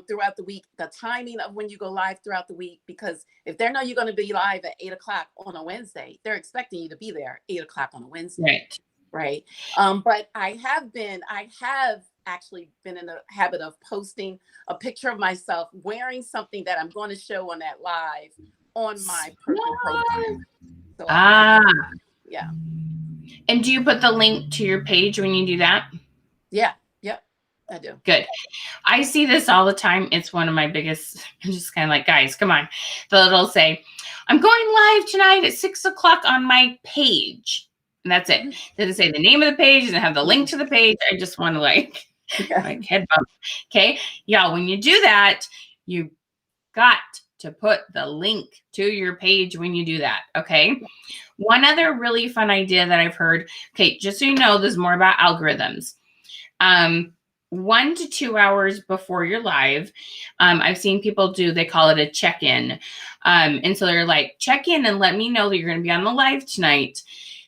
throughout the week, the timing of when you go live throughout the week, because if they know you're going to be live at 8 o'clock on a Wednesday, they're expecting you to be there 8 o'clock on a Wednesday. Right. But I have actually been in the habit of posting a picture of myself wearing something that I'm going to show on that live on my personal profile. So yeah. And do you put the link to your page when you do that? Yeah. Yep. I do. Good. I see this all the time. It's one of my biggest, I'm just kind of like, guys, come on. They'll say, I'm going live tonight at 6 o'clock on my page. And that's it. Doesn't say the name of the page, doesn't have the link to the page. I just want to like head bump. Okay. Y'all, when you do that, you got to put the link to your page when you do that. Okay. One other really fun idea that I've heard. Okay. Just so you know, there's more about algorithms. 1 to 2 hours before you're live, I've seen people do, they call it a check-in. And so they're like, check in and let me know that you're going to be on the live tonight.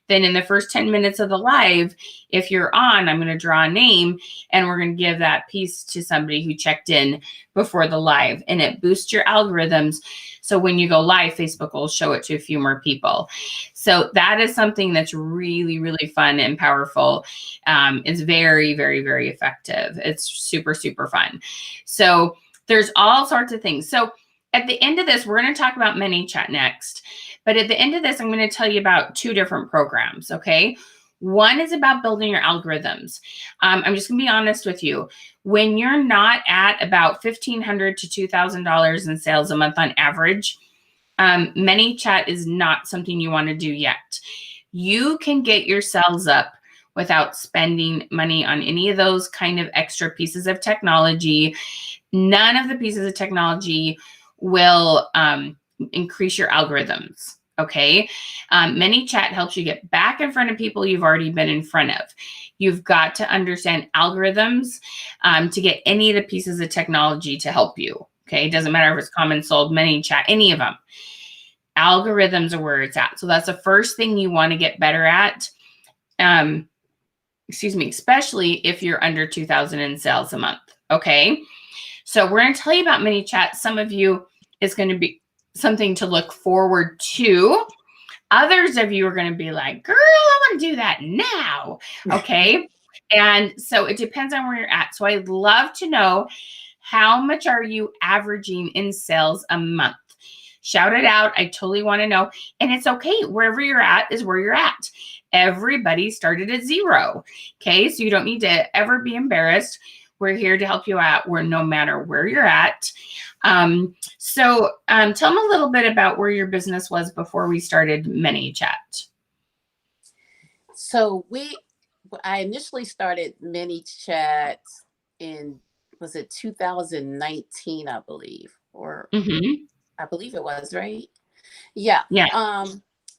Then in the first 10 minutes of the live, if you're on, I'm going to draw a name and we're going to give that piece to somebody who checked in before the live, and it boosts your algorithms. So when you go live, Facebook will show it to a few more people. So that is something that's really, really fun and powerful. It's very, very, very effective. It's super, super fun. So there's all sorts of things. So at the end of this, we're going to talk about Manychat next. But at the end of this, I'm going to tell you about 2 different programs, okay? One is about building your algorithms. I'm just going to be honest with you. When you're not at about $1,500 to $2,000 in sales a month on average, Manychat is not something you want to do yet. You can get your sales up without spending money on any of those kind of extra pieces of technology. None of the pieces of technology will increase your algorithms. Okay. Manychat helps you get back in front of people you've already been in front of. You've got to understand algorithms to get any of the pieces of technology to help you. Okay. It doesn't matter if it's common, sold, Manychat, any of them. Algorithms are where it's at. So that's the first thing you want to get better at. Especially if you're under 2,000 in sales a month. Okay. So we're going to tell you about Manychat. Some of you, it's going to be something to look forward to. Others of you are going to be like, girl, I want to do that now. Okay. And so it depends on where you're at. So I'd love to know, how much are you averaging in sales a month? Shout it out. I totally want to know. And it's okay. Wherever you're at is where you're at. Everybody started at 0. Okay. So you don't need to ever be embarrassed. We're here to help you out no matter where you're at. So tell them a little bit about where your business was before we started Manychat. So I initially started Manychat in, was it 2019, I believe, or I believe it was, right? Yeah. Yeah.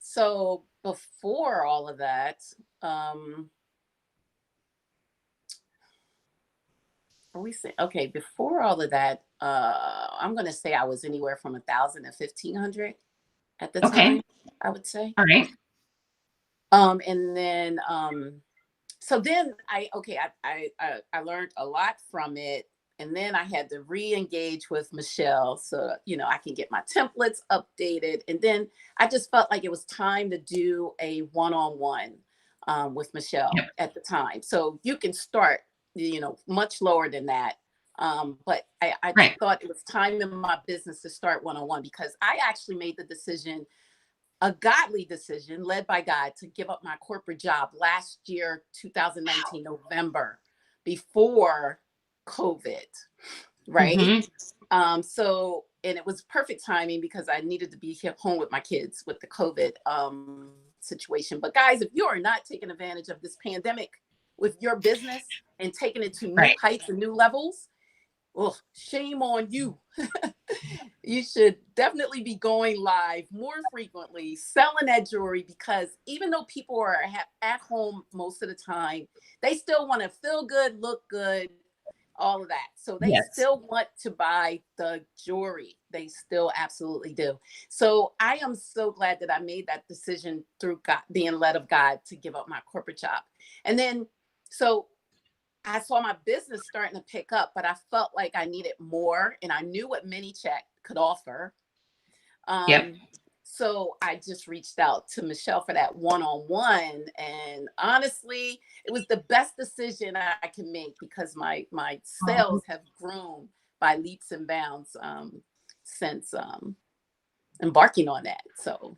So before all of that, before all of that, I'm going to say I was anywhere from 1,000 to 1,500 at the time, I would say. All right. And then, so then I learned a lot from it. And then I had to re-engage with Michelle so, I can get my templates updated. And then I just felt like it was time to do a one-on-one with Michelle at the time. So you can start much lower than that. But I Right. thought it was time in my business to start one-on-one, because I actually made the decision, a godly decision led by God, to give up my corporate job last year, 2019, November, before COVID, right? So, and it was perfect timing because I needed to be here home with my kids with the COVID situation. But guys, if you are not taking advantage of this pandemic with your business and taking it to new Right. heights and new levels, oh, shame on you. You should definitely be going live more frequently, selling that jewelry, because even though people are at home most of the time, they still want to feel good, look good, all of that. So they Yes. still want to buy the jewelry. They still absolutely do. So I am so glad that I made that decision through God, being led of God, to give up my corporate job. And then, so I saw my business starting to pick up, but I felt like I needed more, and I knew what Manychat could offer. Yep. So I just reached out to Michelle for that one-on-one, and honestly, it was the best decision I can make, because my sales have grown by leaps and bounds since embarking on that. So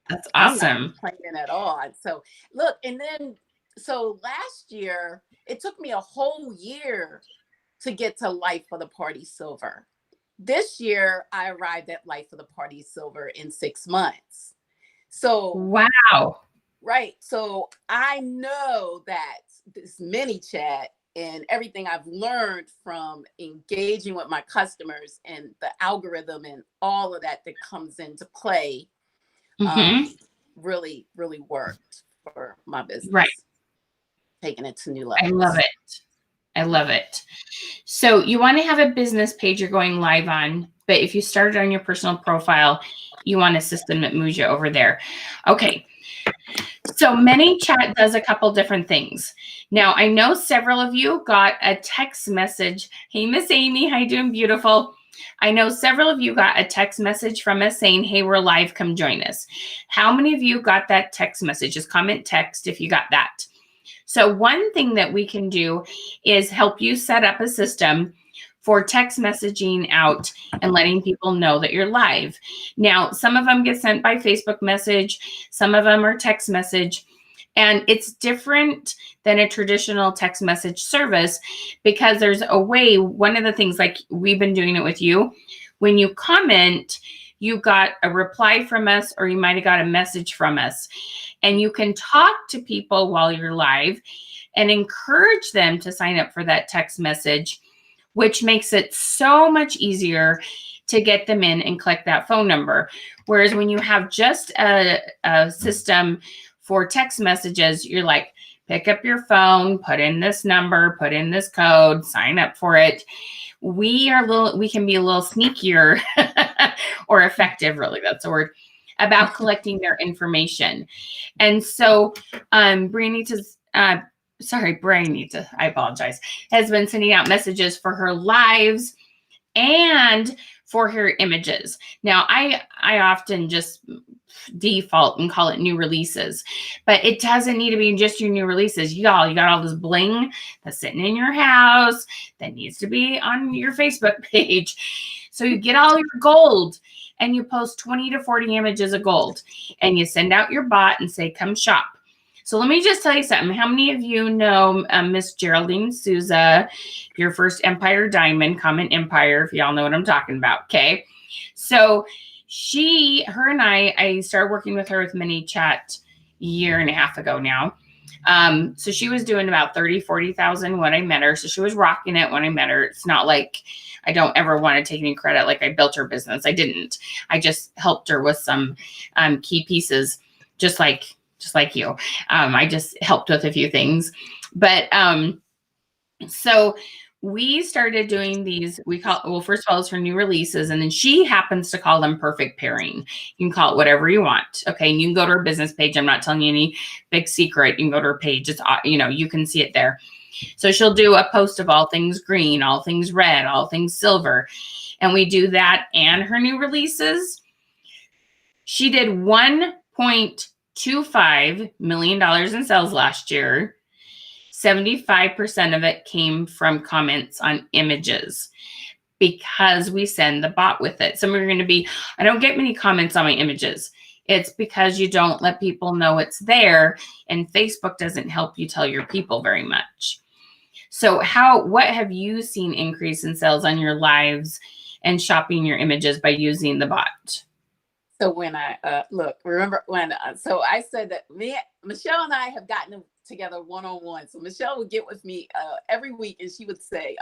That's I'm not awesome. complaining at all. So look, and then, so last year, it took me a whole year to get to Life of the Party Silver. This year, I arrived at Life of the Party Silver in 6 months. So, Wow. right. So I know that this Manychat and everything I've learned from engaging with my customers and the algorithm and all of that comes into play, really, really worked for my business. Right. Taking it to new I levels. love it. I love it. So you want to have a business page you're going live on, but if you started on your personal profile, you want a system that moves you over there. Okay. So Manychat does a couple different things. Now, I know several of you got a text message. Hey, Miss Amy, how you doing? Beautiful. I know several of you got a text message from us saying, hey, we're live, come join us. How many of you got that text message? Just comment text if you got that. So one thing that we can do is help you set up a system for text messaging out and letting people know that you're live. Now, some of them get sent by Facebook message, some of them are text message, and it's different than a traditional text message service because there's a way, one of the things, like we've been doing it with you, when you comment, you got a reply from us, or you might have got a message from us. And you can talk to people while you're live and encourage them to sign up for that text message, which makes it so much easier to get them in and click that phone number. Whereas when you have just a system for text messages, you're like, pick up your phone, put in this number, put in this code, sign up for it. We can be a little sneakier or effective, really, that's the word, about collecting their information. And so Brianita, I apologize, has been sending out messages for her lives and for her images. Now, I often just default and call it new releases, but it doesn't need to be just your new releases. Y'all, you got all this bling that's sitting in your house that needs to be on your Facebook page. So you get all your gold and you post 20 to 40 images of gold and you send out your bot and say, come shop. So let me just tell you something. How many of you know Miss Geraldine Souza, your first Empire Diamond, comment Empire, if y'all know what I'm talking about, okay? So her and I started working with her with Manychat a year and a half ago now. So she was doing about 30, 40,000 when I met her. So she was rocking it when I met her. It's not like I don't ever want to take any credit like I built her business. I didn't. I just helped her with some key pieces, just like you. I just helped with a few things. But so we started doing these, first of all, it's her new releases, and then she happens to call them perfect pairing. You can call it whatever you want. Okay. And you can go to her business page. I'm not telling you any big secret. You can go to her page. It's, you can see it there. So she'll do a post of all things green, all things red, all things silver. And we do that and her new releases. She did $1.25 million in sales last year. 75% of it came from comments on images because we send the bot with it. Some are going to be, I don't get many comments on my images. It's because you don't let people know it's there, and Facebook doesn't help you tell your people very much. So what have you seen increase in sales on your lives and shopping your images by using the bot? So when I remember when so I said that Michelle and I have gotten together one-on-one. So Michelle would get with me every week, and she would say,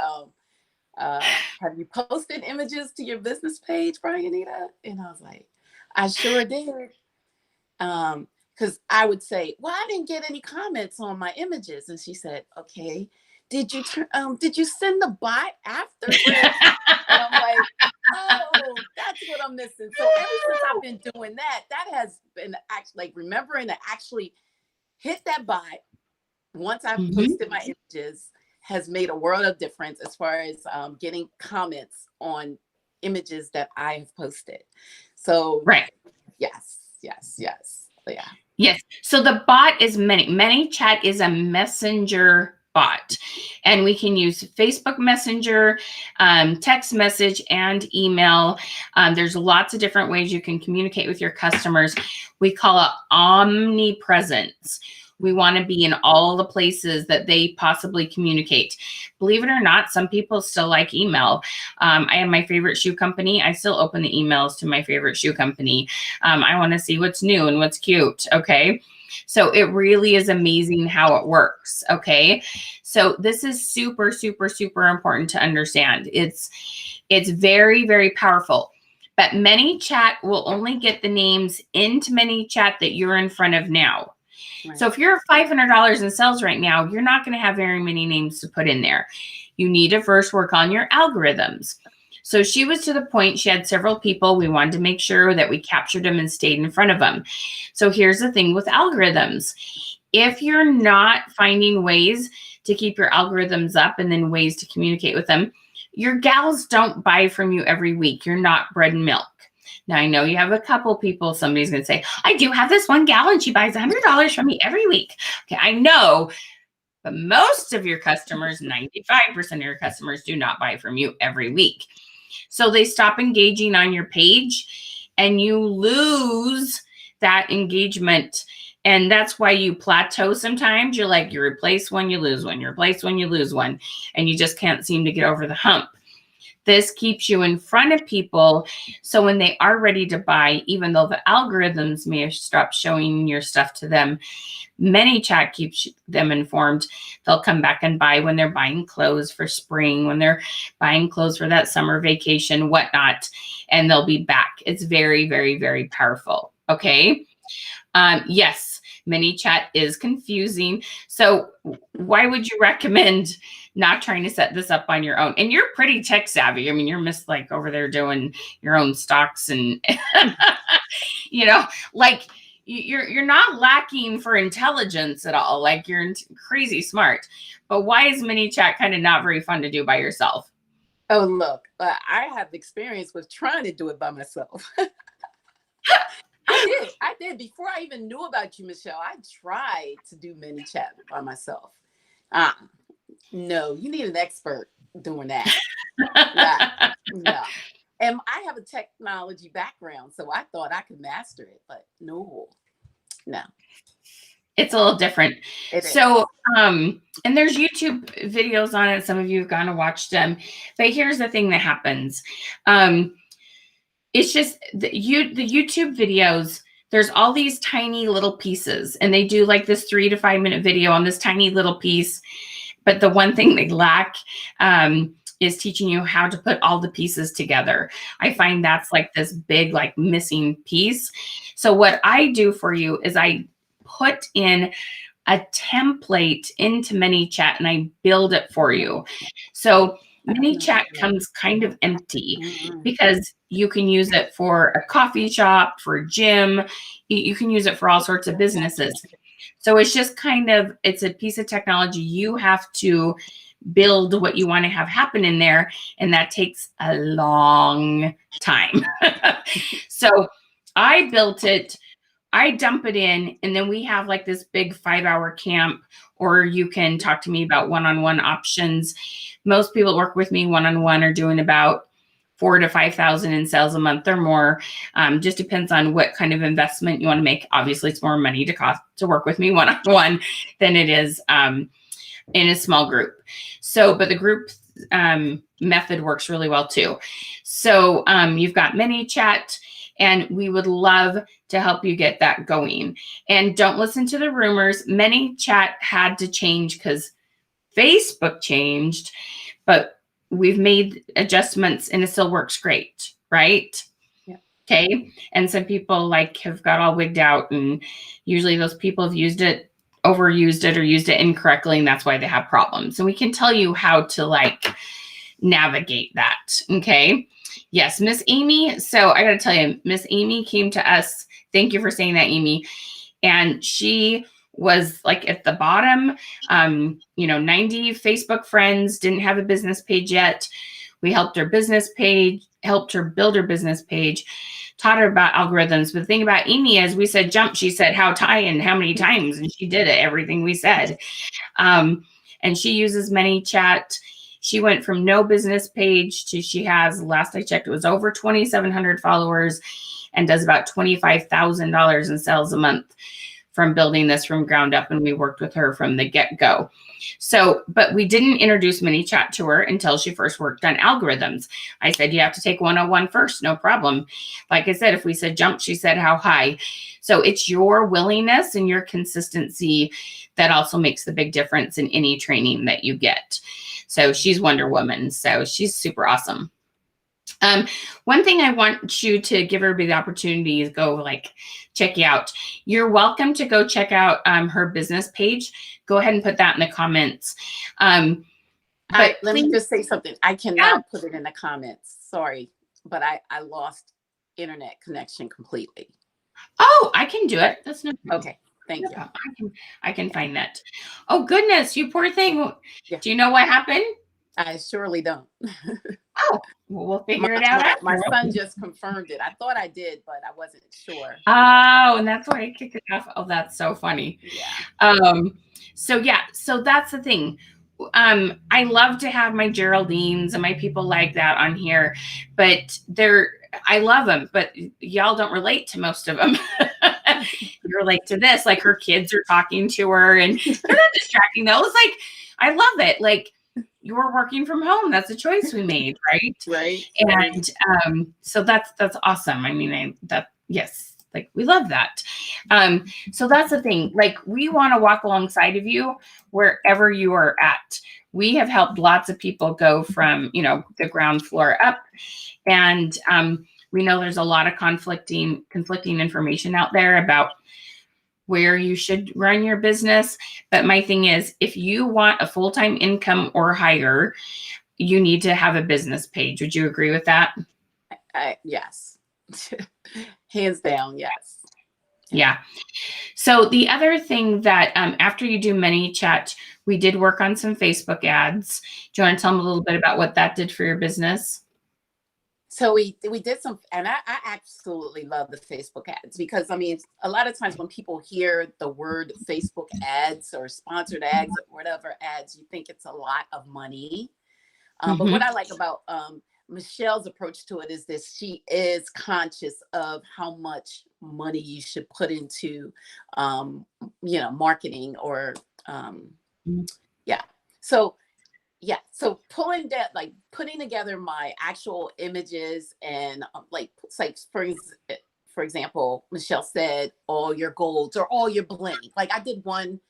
have you posted images to your business page, Brianita? And I was like, I sure did. Because I would say, well, I didn't get any comments on my images. And she said, okay, did you send the bot after this? And I'm like, oh, that's what I'm missing. So ever since I've been doing that, that has been actually like remembering to actually hit that bot once I've posted my images has made a world of difference as far as getting comments on images that I have posted. So right. Yes. Yeah. Yes. So the bot is Manychat is a messenger bot, and we can use Facebook Messenger, text message, and email. There's lots of different ways you can communicate with your customers. We call it omnipresence. We want to be in all the places that they possibly communicate. Believe it or not, some people still like email. I have my favorite shoe company. I still open the emails to my favorite shoe company. I want to see what's new and what's cute. Okay. So it really is amazing how it works. Okay. So this is super, super, super important to understand. It's very, very powerful. But Manychat will only get the names into Manychat that you're in front of now. Right. So if you're $500 in sales right now, you're not going to have very many names to put in there. You need to first work on your algorithms. So she was to the point, she had several people. We wanted to make sure that we captured them and stayed in front of them. So here's the thing with algorithms. If you're not finding ways to keep your algorithms up and then ways to communicate with them, your gals don't buy from you every week. You're not bread and milk. Now, I know you have a couple people, somebody's going to say, I do have this one gal and she buys $100 from me every week. Okay, I know, but most of your customers, 95% of your customers do not buy from you every week. So they stop engaging on your page and you lose that engagement. And that's why you plateau sometimes. You're like, you replace one, you lose one, you replace one, you lose one, and you just can't seem to get over the hump. This keeps you in front of people. So when they are ready to buy, even though the algorithms may have stopped showing your stuff to them, Manychat keeps them informed. They'll come back and buy when they're buying clothes for spring, when they're buying clothes for that summer vacation, whatnot, and they'll be back. It's very, very, very powerful. Okay. Yes, Manychat is confusing. So why would you recommend not trying to set this up on your own? And you're pretty tech savvy. I mean, you're like over there doing your own stocks and, like you're not lacking for intelligence at all. Like you're crazy smart. But why is Manychat kind of not very fun to do by yourself? Oh, look, I have experience with trying to do it by myself. I did. Before I even knew about you, Michelle, I tried to do Manychat by myself. No, you need an expert doing that. No. And I have a technology background, so I thought I could master it, but no. It's a little different. So, and there's YouTube videos on it. Some of you have gone to watch them. But here's the thing that happens. It's just the YouTube videos, there's all these tiny little pieces, and they do like this 3 to 5 minute video on this tiny little piece. But the one thing they lack is teaching you how to put all the pieces together. I find that's like this big, like missing piece. So what I do for you is I put in a template into Manychat and I build it for you. So Manychat comes kind of empty because you can use it for a coffee shop, for a gym. You can use it for all sorts of businesses. So it's just it's a piece of technology. You have to build what you want to have happen in there. And that takes a long time. So I built it I dump it in, and then we have like this big 5-hour camp, or you can talk to me about one-on-one options. Most people that work with me one-on-one are doing about 4,000 to 5,000 in sales a month or more. Just depends on what kind of investment you want to make. Obviously, it's more money to work with me one-on-one than it is in a small group. So, but the group method works really well too. So you've got Manychat, and we would love to help you get that going. And don't listen to the rumors. Manychat had to change because Facebook changed, but we've made adjustments and it still works great, right? Yeah. Okay. And some people like have got all wigged out, and usually those people have overused it or used it incorrectly, and that's why they have problems. And we can tell you how to like navigate that. Okay. Yes, Miss Amy. So I got to tell you, Miss Amy came to us. Thank you for saying that, Amy. And she was like at the bottom, 90 Facebook friends, didn't have a business page yet. We helped her helped her build her business page, taught her about algorithms. But the thing about Amy is we said jump, she said how high and how many times, and she did it, everything we said. And she uses Manychat. She went from no business page to she has, last I checked, it was over 2,700 followers and does about $25,000 in sales a month from building this from ground up. And we worked with her from the get-go. So, but we didn't introduce Manychat to her until she first worked on algorithms. I said, you have to take 101 first, no problem. Like I said, if we said jump, she said how high. So it's your willingness and your consistency that also makes the big difference in any training that you get. So she's Wonder Woman. So she's super awesome. One thing I want you to give everybody the opportunity is go like check you out. You're welcome to go check out her business page. Go ahead and put that in the comments. But let me just say something. I cannot put it in the comments. Sorry, but I lost internet connection completely. Oh, I can do it. That's no problem. Okay. Thank you. I can find that. Oh goodness, you poor thing. Yeah. Do you know what happened? I surely don't. Oh, well, we'll figure it out. My son just confirmed it. I thought I did, but I wasn't sure. Oh, and that's why I kicked it off. Oh, that's so funny. Yeah. So that's the thing. I love to have my Geraldines and my people like that on here, but I love them, but y'all don't relate to most of them. You relate to this, like her kids are talking to her and they're not distracting though. It's like, I love it. Like you're working from home. That's a choice we made, right? Right. And so that's awesome. I mean, yes, like we love that. So that's the thing. Like we want to walk alongside of you wherever you are at. We have helped lots of people go from, the ground floor up, and we know there's a lot of conflicting information out there about where you should run your business. But my thing is, if you want a full-time income or higher, you need to have a business page. Would you agree with that? Yes. Hands down, yes. Yeah. So the other thing that after you do Manychat, we did work on some Facebook ads. Do you want to tell them a little bit about what that did for your business? So we did some, and I absolutely love the Facebook ads because, I mean, a lot of times when people hear the word Facebook ads or sponsored ads or whatever ads, you think it's a lot of money. But what I like about Michelle's approach to it is this: she is conscious of how much money you should put into, marketing or, yeah. So putting together my actual images and for example, Michelle said all your golds or all your bling. Like I did one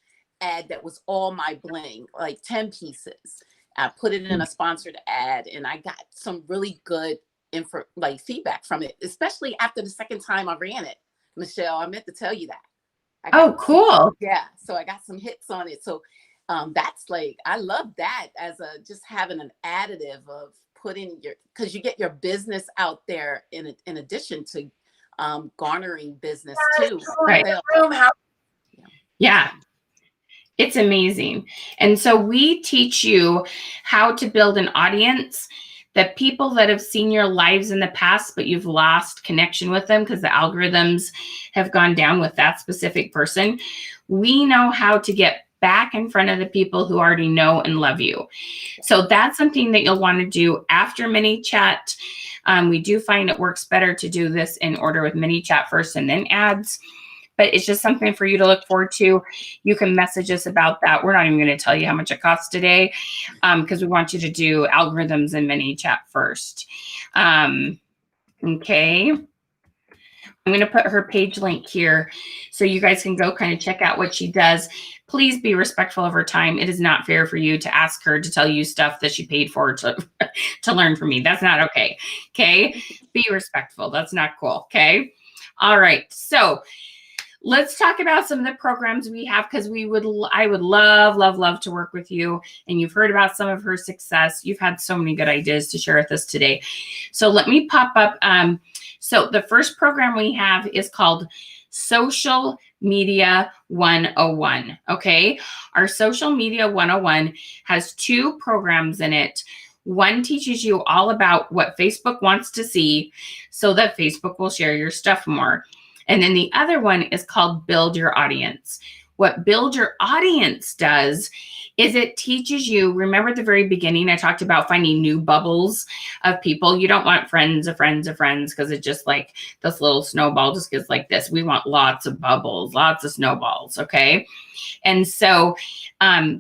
ad that was all my bling, like 10 pieces. I put it in a sponsored ad and I got some really good feedback from it, especially after the second time I ran it. Michelle, I meant to tell you that. Cool. Yeah. So I got some hits on it. So that's I love that as just having an additive of because you get your business out there in addition to garnering business too. Right. Yeah. It's amazing. And so we teach you how to build an audience The people that have seen your lives in the past, but you've lost connection with them because the algorithms have gone down with that specific person, we know how to get back in front of the people who already know and love you. So that's something that you'll want to do after Manychat. We do find it works better to do this in order with Manychat first and then ads. But it's just something for you to look forward to. You can message us about that. We're not even going to tell you how much it costs today because we want you to do algorithms and Manychat first. Okay. I'm going to put her page link here so you guys can go kind of check out what she does. Please be respectful of her time. It is not fair for you to ask her to tell you stuff that she paid for to learn from me. That's not okay. Okay. Be respectful. That's not cool. Okay. All right. So let's talk about some of the programs we have because I would love to work with you. And you've heard about some of her success. You've had so many good ideas to share with us today. So let me pop up. So the first program we have is called Social Media 101. Okay. Our Social Media 101 has 2 programs in it. One teaches you all about what Facebook wants to see so that Facebook will share your stuff more. And then the other one is called Build Your Audience. What Build Your Audience does is it teaches you, remember at the very beginning, I talked about finding new bubbles of people. You don't want friends of friends of friends because it's just like this little snowball just gets like this. We want lots of bubbles, lots of snowballs, okay? And so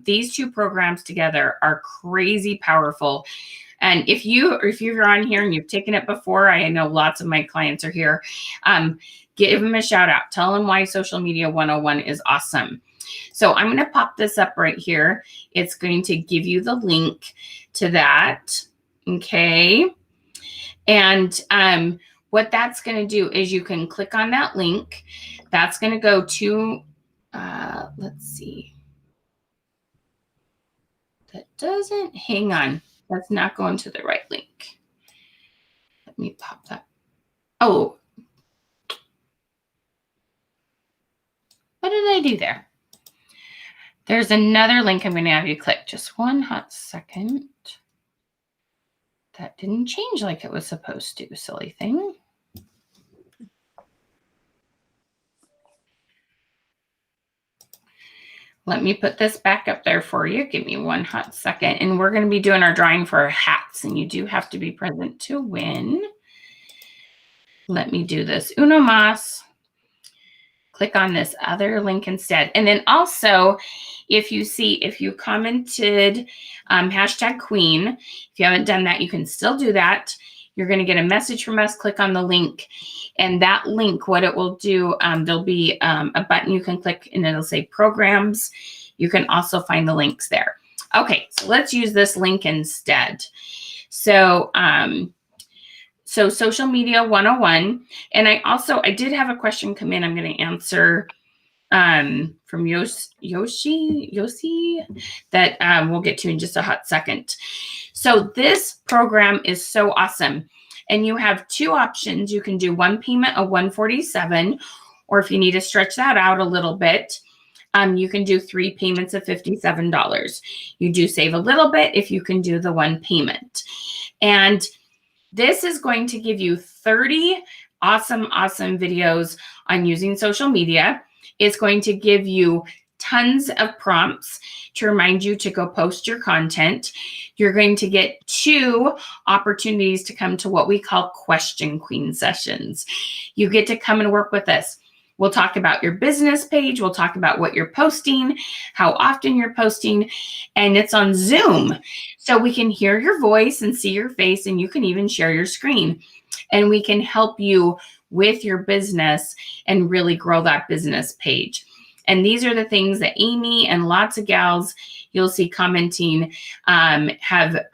these 2 programs together are crazy powerful. And if you're on here and you've taken it before, I know lots of my clients are here, give them a shout out. Tell them why Social Media 101 is awesome. So I'm going to pop this up right here. It's going to give you the link to that. Okay. And what that's going to do is you can click on that link. That's going to go to, let's see. That doesn't, hang on. That's not going to the right link. Let me pop that. Oh, what did I do there? There's another link I'm going to have you click. Just one hot second. That didn't change like it was supposed to, silly thing. Let me put this back up there for you. Give me one hot second. And we're going to be doing our drawing for our hats. And you do have to be present to win. Let me do this. Uno más. Click on this other link instead. And then also, if you commented hashtag queen, if you haven't done that, you can still do that. You're going to get a message from us. Click on the link. And that link, what it will do, there'll be a button you can click and it'll say programs. You can also find the links there. Okay, so let's use this link instead. So, so Social Media 101. And I did have a question come in. I'm going to answer from Yoshi that we'll get to in just a hot second. So this program is so awesome. And you have 2 options. You can do one payment of $147, or if you need to stretch that out a little bit, you can do 3 payments of $57. You do save a little bit if you can do the one payment. And this is going to give you 30 awesome videos on using social media. It's going to give you tons of prompts to remind you to go post your content. You're going to get 2 opportunities to come to what we call Question Queen sessions. You get to come and work with us. We'll talk about your business page. We'll talk about what you're posting, how often you're posting, and it's on Zoom. So we can hear your voice and see your face, and you can even share your screen. And we can help you with your business and really grow that business page. And these are the things that Amy and lots of gals you'll see commenting have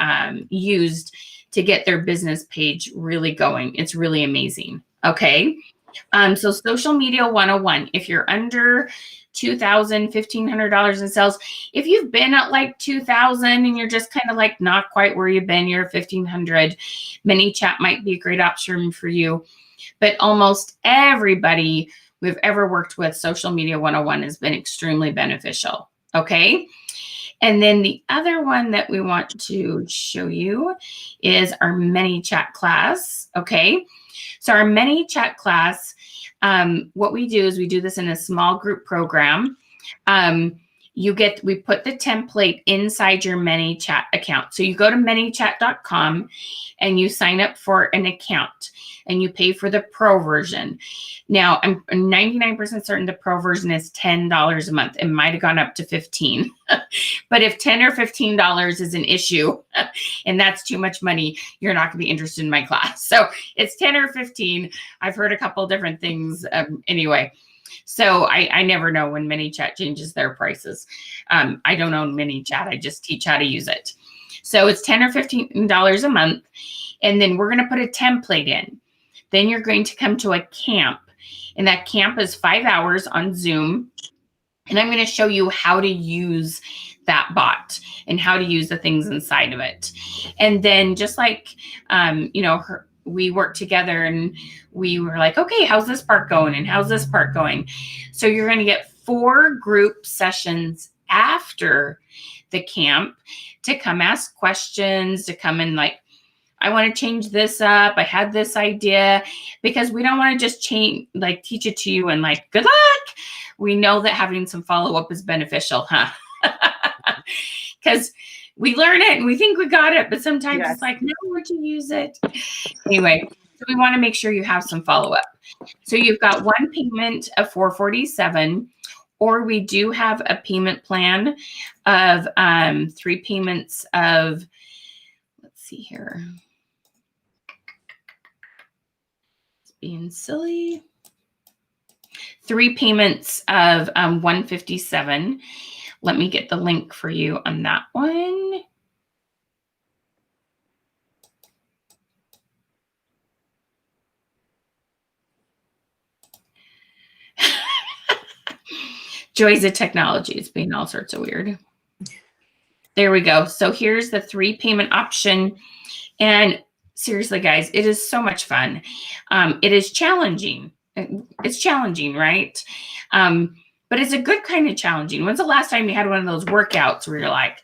used to get their business page really going. It's really amazing. Okay. So Social Media 101, if you're under $2,000, $1,500 in sales, if you've been at like 2,000 and you're just kind of like not quite where you've been, you're 1,500, Manychat might be a great option for you. But almost everybody we've ever worked with, Social Media 101 has been extremely beneficial. Okay. And then the other one that we want to show you is our Manychat class. Okay. So our Manychat class, what we do is we do this in a small group program. We put the template inside your Manychat account. So you go to manychat.com and you sign up for an account and you pay for the pro version. Now, I'm 99% certain the pro version is $10 a month. It might have gone up to $15. But if $10 or $15 is an issue and that's too much money, you're not going to be interested in my class. So it's 10 or 15. I've heard a couple different things anyway. So I never know when Manychat changes their prices. I don't own Manychat. I just teach how to use it. So it's $10 or $15 a month. And then we're going to put a template in. Then you're going to come to a camp. And that camp is 5 hours on Zoom. And I'm going to show you how to use that bot and how to use the things inside of it. And then just like, we worked together and we were like, okay, how's this part going? And how's this part going? So you're going to get 4 group sessions after the camp to come ask questions, to come and like, I want to change this up. I had this idea, because we don't want to just teach it to you and like, good luck. We know that having some follow-up is beneficial, huh? Because we learn it and we think we got it, but sometimes It's like, no, where'd you use it? Anyway, so we want to make sure you have some follow-up. So you've got one payment of $447, or we do have a payment plan of 3 payments of, let's see here. It's being silly. 3 payments of $157. Let me get the link for you on that one. Joys of technology. It's being all sorts of weird. There we go. So here's the 3 payment option. And seriously, guys, it is so much fun. It is challenging. It's challenging, right? But it's a good kind of challenging. When's the last time you had one of those workouts where you're like,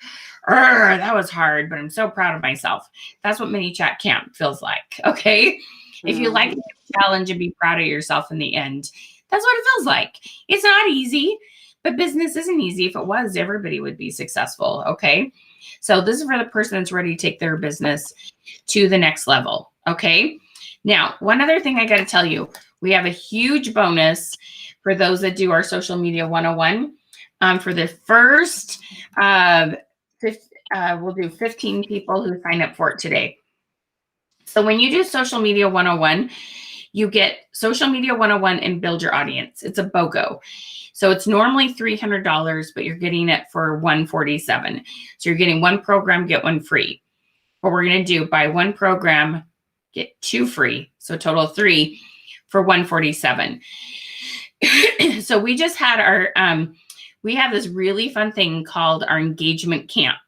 that was hard, but I'm so proud of myself? That's what Manychat Camp feels like, okay? If you like the challenge and be proud of yourself in the end, that's what it feels like. It's not easy, but business isn't easy. If it was, everybody would be successful, okay? So this is for the person that's ready to take their business to the next level, okay? Now, one other thing I got to tell you, we have a huge bonus for those that do our social media 101. For the first, we'll do 15 people who sign up for it today. So when you do social media 101, you get social media 101 and build your audience. It's a BOGO. So it's normally $300, but you're getting it for $147. So you're getting 1 program, get 1 free. What we're going to do, buy 1 program, get 2 free. So total 3 for $147. So we just had we have this really fun thing called our engagement camp.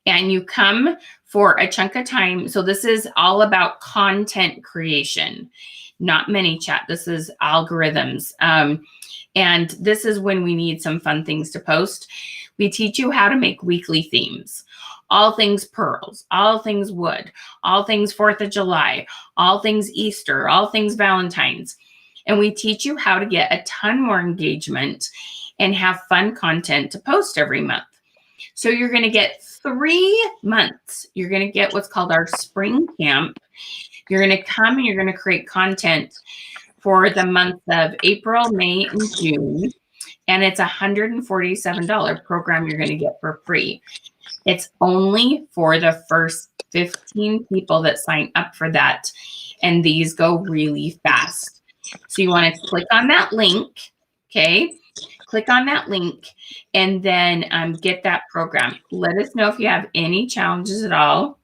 And you come for a chunk of time. So this is all about content creation, not Manychat. This is algorithms. And this is when we need some fun things to post. We teach you how to make weekly themes. All things pearls, all things wood, all things 4th of July, all things Easter, all things Valentine's. And we teach you how to get a ton more engagement and have fun content to post every month. So you're going to get 3 months. You're going to get what's called our spring camp. You're going to come and you're going to create content for the month of April, May, and June. And it's a $147 program you're going to get for free. It's only for the first 15 people that sign up for that. And these go really fast. So you want to click on that link, okay? Click on that link and then get that program. Let us know if you have any challenges at all.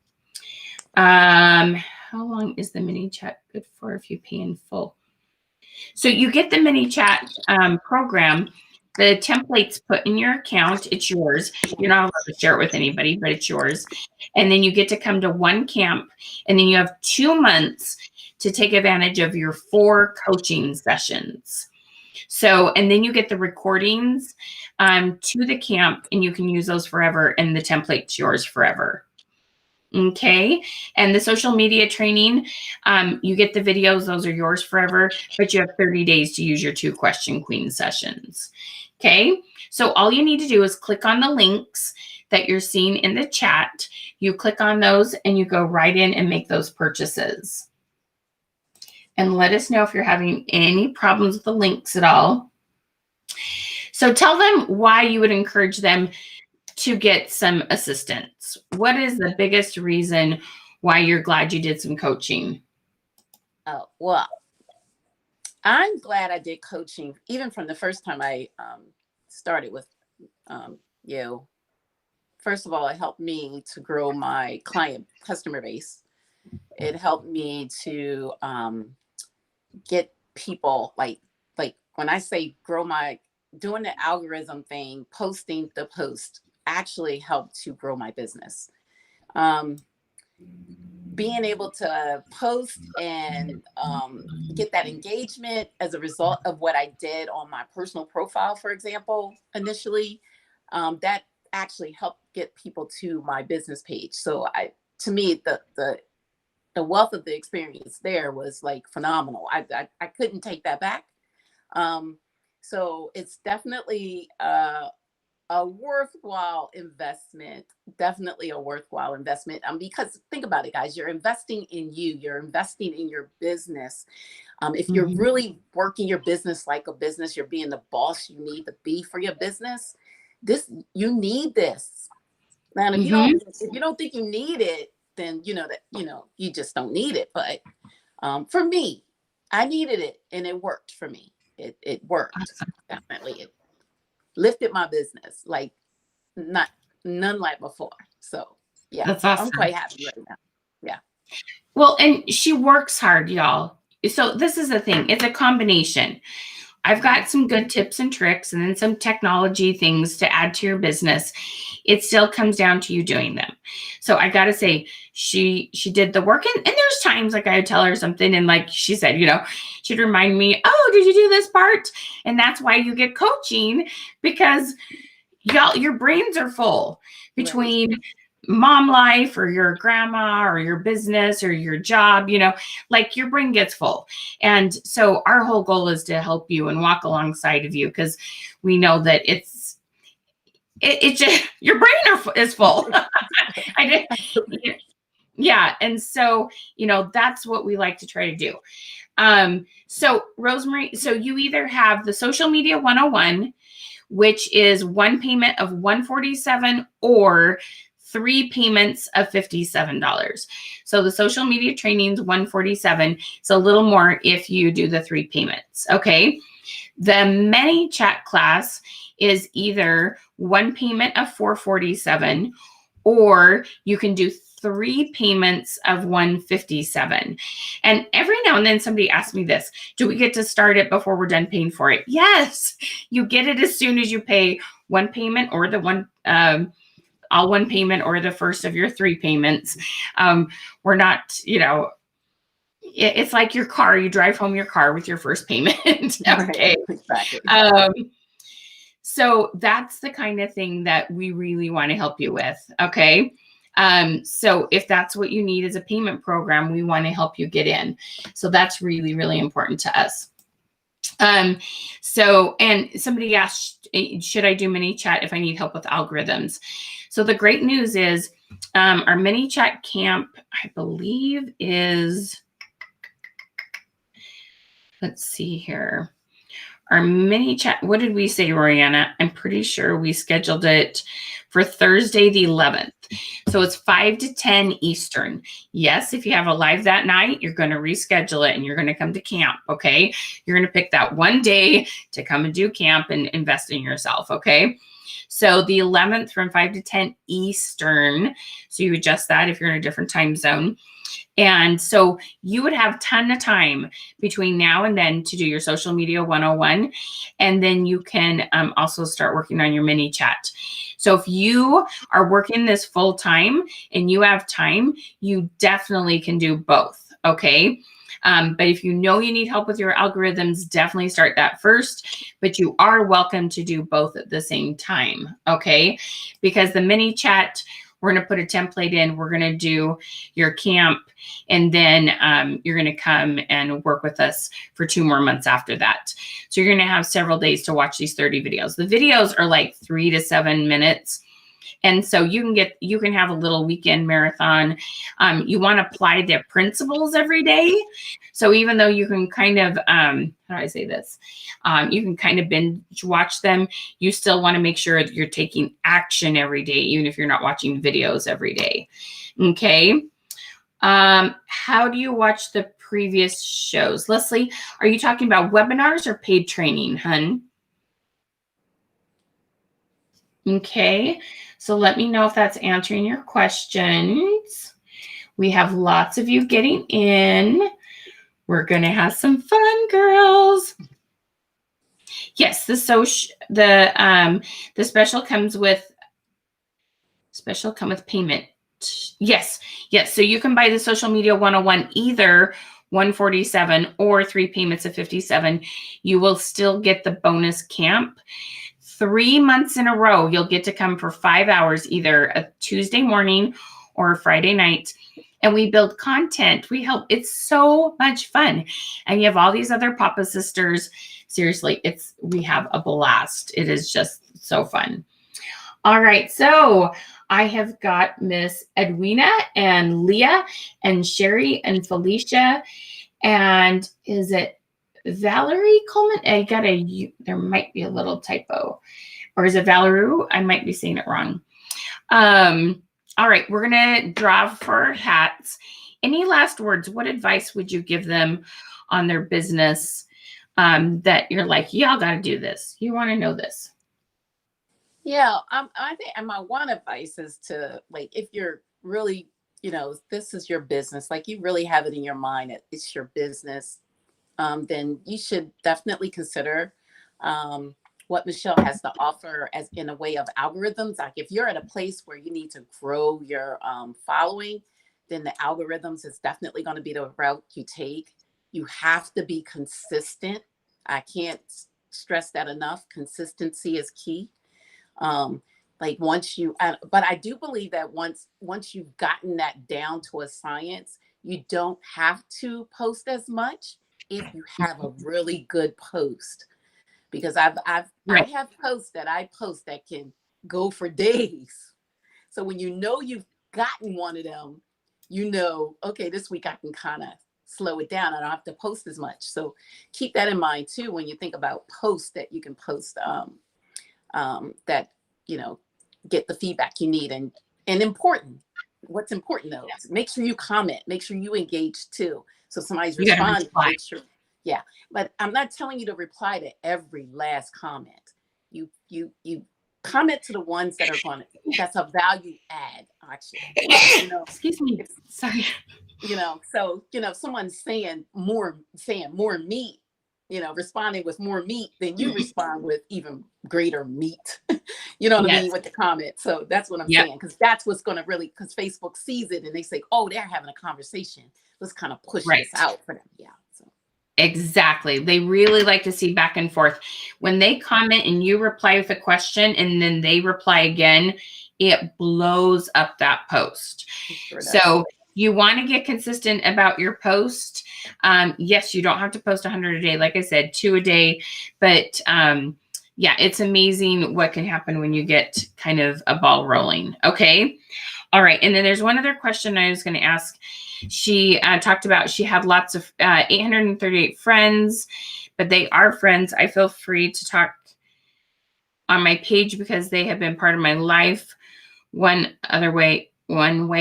How long is the Manychat good for if you pay in full? So you get the Manychat program. The template's put in your account. It's yours. You're not allowed to share it with anybody, but it's yours. And then you get to come to 1 camp, and then you have 2 months to take advantage of your 4 coaching sessions. So, and then you get the recordings to the camp, and you can use those forever, and the template's yours forever. Okay. And the social media training, you get the videos, those are yours forever, but you have 30 days to use your 2 question queen sessions. Okay. So all you need to do is click on the links that you're seeing in the chat. You click on those and you go right in and make those purchases. And let us know if you're having any problems with the links at all. So tell them why you would encourage them to get some assistance. What is the biggest reason why you're glad you did some coaching? Oh, well, I'm glad I did coaching, even from the first time I started with you. First of all, it helped me to grow my customer base. It helped me to get people like when I say doing the algorithm thing, posting the post actually helped to grow my business. Being able to post and get that engagement as a result of what I did on my personal profile, for example, initially, that actually helped get people to my business page. So to me, the wealth of the experience there was like phenomenal. I couldn't take that back. So it's definitely a worthwhile investment. Definitely a worthwhile investment. Because think about it, guys, you're investing in you. You're investing in your business. If you're really working your business like a business, you're being the boss you need to be for your business. You need this. Now, if you don't think you need it, then you just don't need it. But for me, I needed it, and it worked for me. It worked. Awesome. Definitely. It lifted my business like none like before. So yeah, that's awesome. I'm quite happy right now. Yeah. Well, and she works hard, y'all. So this is the thing. It's a combination. I've got some good tips and tricks and then some technology things to add to your business. It still comes down to you doing them. So I got to say, she did the work. And there's times like I would tell her something and like she said, she'd remind me, oh, did you do this part? And that's why you get coaching, because y'all, your brains are full between mom life or your grandma or your business or your job, like your brain gets full. And so our whole goal is to help you and walk alongside of you, because we know that it's just your brain is full. Yeah. And so, that's what we like to try to do. So Rosemary, so you either have the social media 101, which is one payment of $147 or 3 payments of $57. So the social media training is $147. It's a little more if you do the 3 payments. Okay. The Manychat class is either one payment of $447, or you can do 3 payments of $157. And every now and then somebody asks me this, do we get to start it before we're done paying for it? Yes, you get it as soon as you pay one payment or the one payment or the first of your 3 payments. We're not, it's like your car. You drive home your car with your first payment. Okay. Exactly. So that's the kind of thing that we really want to help you with. Okay. So if that's what you need as a payment program, we want to help you get in. So that's really, really important to us. So, and somebody asked, should I do Manychat if I need help with algorithms? So the great news is, our Manychat camp, I believe is, let's see here. Our Manychat, what did we say, Brianita? I'm pretty sure we scheduled it for Thursday the 11th. So it's 5 to 10 Eastern. Yes, if you have a live that night, you're going to reschedule it and you're going to come to camp, okay? You're going to pick that one day to come and do camp and invest in yourself, okay? So the 11th from 5 to 10 Eastern. So you adjust that if you're in a different time zone. And so you would have a ton of time between now and then to do your social media 101. And then you can also start working on your Manychat. So if you are working this full time and you have time, you definitely can do both. Okay. But if you know you need help with your algorithms, definitely start that first. But you are welcome to do both at the same time, okay? Because the Manychat, we're going to put a template in. We're going to do your camp, and then you're going to come and work with us for 2 more months after that. So you're going to have several days to watch these 30 videos. The videos are like 3 to 7 minutes. And so you can have a little weekend marathon. You want to apply the principles every day. So even though you can kind of, how do I say this? You can kind of binge watch them. You still want to make sure that you're taking action every day, even if you're not watching videos every day. Okay. How do you watch the previous shows? Leslie, are you talking about webinars or paid training, hun? Okay, so let me know if that's answering your questions. We have lots of you getting in. We're going to have some fun, girls. Yes, the special comes with payment. Yes. So you can buy the Social Media 101 either $147 or 3 payments of $57. You will still get the bonus camp. 3 months in a row, you'll get to come for 5 hours, either a Tuesday morning or a Friday night. And we build content. We help. It's so much fun. And you have all these other Papa sisters. Seriously, we have a blast. It is just so fun. All right. So I have got Miss Edwina and Leah and Sherry and Felicia. And is it Valerie Coleman? There might be a little typo. Or is it Valerie? I might be saying it wrong. All right, we're going to draw for our hats. Any last words? What advice would you give them on their business that you're like, y'all got to do this? You want to know this? Yeah, I think my one advice is to, like, if you're really, this is your business, like you really have it in your mind that it's your business, then you should definitely consider what Michelle has to offer as in a way of algorithms. Like if you're at a place where you need to grow your following, then the algorithms is definitely going to be the route you take. You have to be consistent. I can't stress that enough. Consistency is key. Like once you, but I do believe that once you've gotten that down to a science, you don't have to post as much if you have a really good post. Because I have posts that I post that can go for days. So when you've gotten one of them, okay, this week I can kind of slow it down. I don't have to post as much. So keep that in mind too when you think about posts that you can post that get the feedback you need and important. What's important though? Make sure you comment. Make sure you engage too. So somebody's responding. Make sure. Yeah, but I'm not telling you to reply to every last comment. You comment to the ones that are that's a value add, actually. Excuse me. Sorry. So someone's saying more meat, responding with more meat, then you respond with even greater meat. You know what I mean, with the comment. So that's what I'm saying, because that's what's going to really, because Facebook sees it and they say, oh, they're having a conversation. Let's kind of push this out for them. Yeah. So. Exactly. They really like to see back and forth. When they comment and you reply with a question and then they reply again, it blows up that post. Sure. So you want to get consistent about your post. Yes, you don't have to post 100 a day. Like I said, 2 a day. But yeah, it's amazing what can happen when you get kind of a ball rolling. Okay. All right. And then there's one other question I was going to ask. She talked about she had lots of 838 friends, but they are friends. I feel free to talk on my page because they have been part of my life one way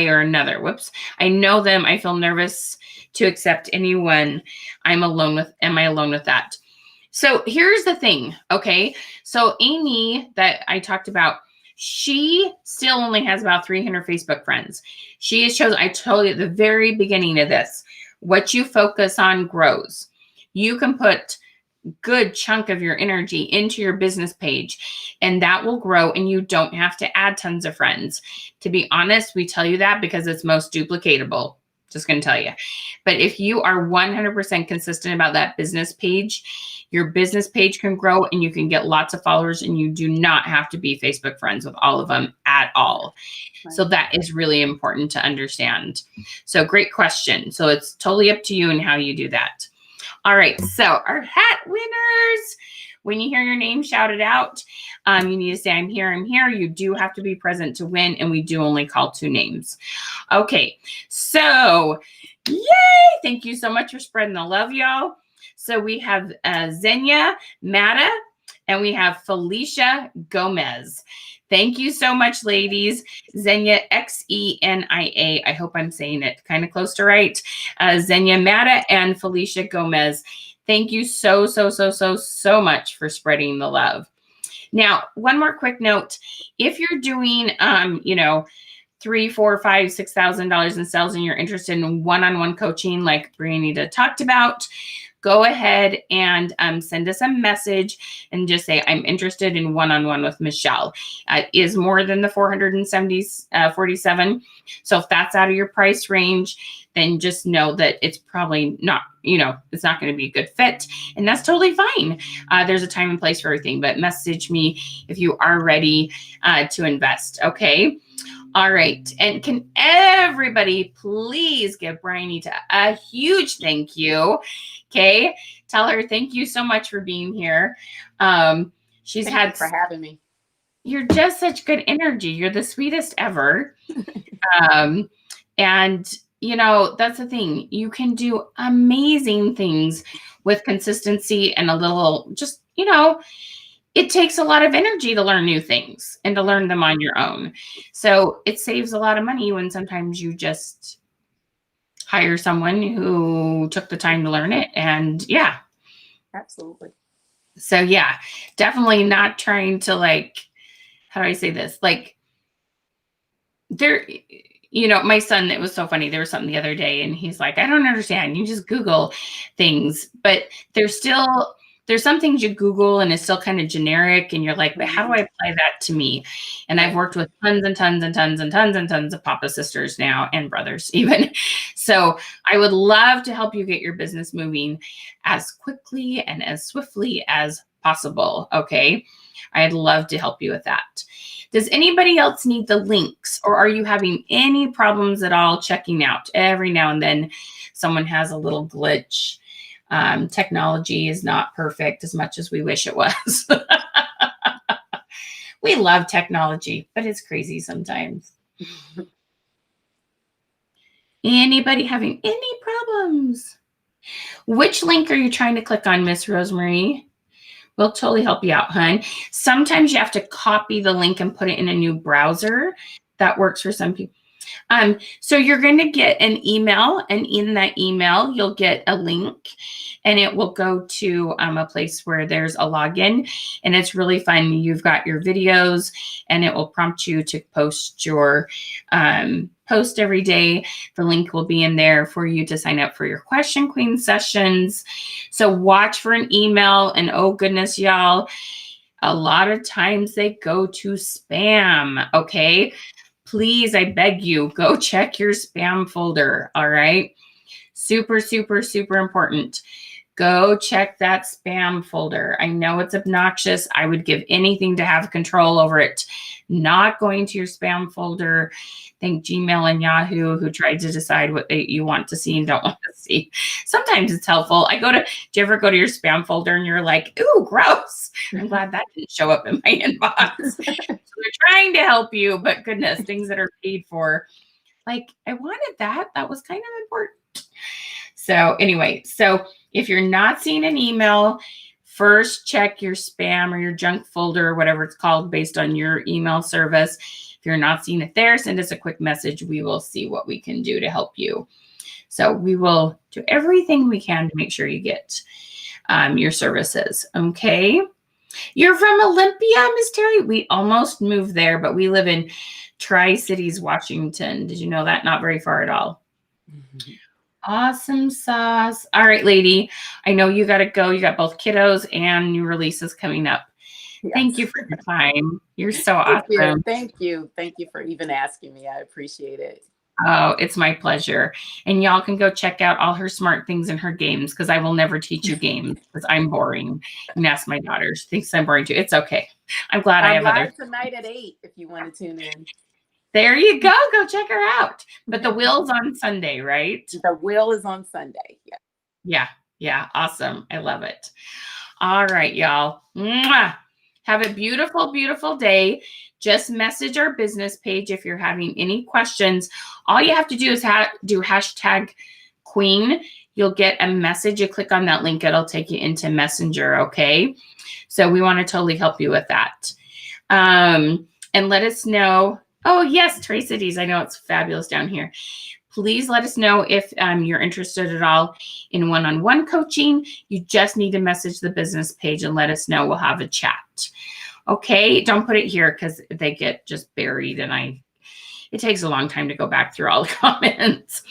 or another. Whoops. I know them. I feel nervous to accept anyone am I alone with that? So here's the thing. Okay. So Amy that I talked about, she still only has about 300 Facebook friends. She has chosen, I told you at the very beginning of this, what you focus on grows. You can put good chunk of your energy into your business page and that will grow and you don't have to add tons of friends. To be honest, we tell you that because it's most duplicatable. Just going to tell you. But if you are 100% consistent about that business page, your business page can grow and you can get lots of followers, and you do not have to be Facebook friends with all of them at all. Right. So that is really important to understand. So great question. So it's totally up to you and how you do that. All right. So our hat winners, when you hear your name shouted out, you need to say, I'm here, I'm here. You do have to be present to win, and we do only call 2 names. Okay, so yay! Thank you so much for spreading the love, y'all. So we have Xenia Mata, and we have Felicia Gomez. Thank you so much, ladies. Xenia, Xenia. I hope I'm saying it kind of close to right. Xenia Mata and Felicia Gomez. Thank you so much for spreading the love. Now, one more quick note. If you're doing, $3,000, $4,000, $5,000, $6,000 in sales and you're interested in one-on-one coaching like Brianita talked about, go ahead and send us a message and just say, I'm interested in one-on-one with Michelle. It is more than the $447. So if that's out of your price range, then just know that it's probably not, it's not going to be a good fit. And that's totally fine. There's a time and place for everything, but message me if you are ready to invest. Okay. All right. And can everybody please give Brianita a huge thank you? Okay. Tell her thank you so much for being here. She's Thank you for having me. You're just such good energy. You're the sweetest ever. And that's the thing. You can do amazing things with consistency and a little, just, it takes a lot of energy to learn new things and to learn them on your own. So it saves a lot of money when sometimes you just hire someone who took the time to learn it. And yeah. Absolutely. So yeah, definitely not trying to how do I say this? My son, it was so funny. There was something the other day and he's like, I don't understand. You just Google things, but there's some things you Google and it's still kind of generic. And you're like, but how do I apply that to me? And I've worked with tons and tons and tons and tons and tons of Papa sisters now and brothers even. So I would love to help you get your business moving as quickly and as swiftly as possible. Okay. I'd love to help you with that. Does anybody else need the links, or are you having any problems at all checking out? Every now and then someone has a little glitch. Technology is not perfect as much as we wish it was. We love technology, but it's crazy sometimes. Anybody having any problems? Which link are you trying to click on, Miss Rosemary? We'll totally help you out, hon. Sometimes you have to copy the link and put it in a new browser. That works for some people. So you're going to get an email, and in that email, you'll get a link, and it will go to a place where there's a login, and it's really fun. You've got your videos, and it will prompt you to post your post every day. The link will be in there for you to sign up for your Question Queen sessions. So watch for an email, and oh goodness, y'all, a lot of times they go to spam. Okay. Please, I beg you, go check your spam folder. All right. Super important. Go check that spam folder. I know it's obnoxious. I would give anything to have control over it. Not going to your spam folder. Thank Gmail and Yahoo, who tried to decide what you want to see and don't want to see. Sometimes it's helpful. Do you ever go to your spam folder and you're like, ooh, gross. I'm glad that didn't show up in my inbox. So we're trying to help you, but goodness, things that are paid for, I wanted that. That was kind of important. So anyway, if you're not seeing an email, first check your spam or your junk folder or whatever it's called based on your email service. If you're not seeing it there, send us a quick message. We will see what we can do to help you. So we will do everything we can to make sure you get your services. Okay. You're from Olympia, Miss Terry? We almost moved there, but we live in Tri-Cities, Washington. Did you know that? Not very far at all. Mm-hmm. Awesome sauce. All right, lady. I know you got to go. You got both kiddos and new releases coming up. Yes. Thank you for your time. You're so awesome. Thank you. Thank you for even asking me. I appreciate it. Oh, it's my pleasure. And y'all can go check out all her smart things in her games because I will never teach you games because I'm boring. And ask my daughter. She thinks I'm boring too. It's okay. I'm glad I I'm have other. live tonight at 8 if you want to tune in. There you go. Go check her out. But the wheel's on Sunday, right? The wheel is on Sunday. Yeah. Yeah. Yeah. Awesome. I love it. All right, y'all. Mwah. Have a beautiful, beautiful day. Just message our business page if you're having any questions. All you have to do is do hashtag Queen. You'll get a message. You click on that link. It'll take you into Messenger, okay? So we want to totally help you with that. And let us know. Oh, yes, Tracy. I know it's fabulous down here. Please let us know if you're interested at all in one-on-one coaching. You just need to message the business page and let us know. We'll have a chat. Okay, don't put it here because they get just buried and it takes a long time to go back through all the comments.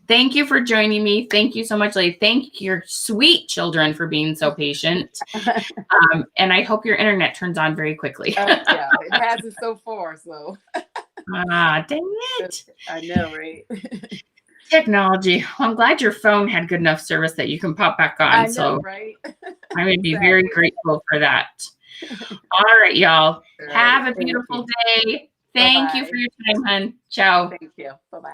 Thank you for joining me. Thank you so much, Lady. Thank your sweet children for being so patient. And I hope your internet turns on very quickly. Yeah, it hasn't so far, so. Dang it. I know, right? Technology. Well, I'm glad your phone had good enough service that you can pop back on. I know, so right? I would be very grateful for that. All right, y'all. Have a beautiful day. Thank you for your time, hon. Ciao. Thank you. Bye-bye.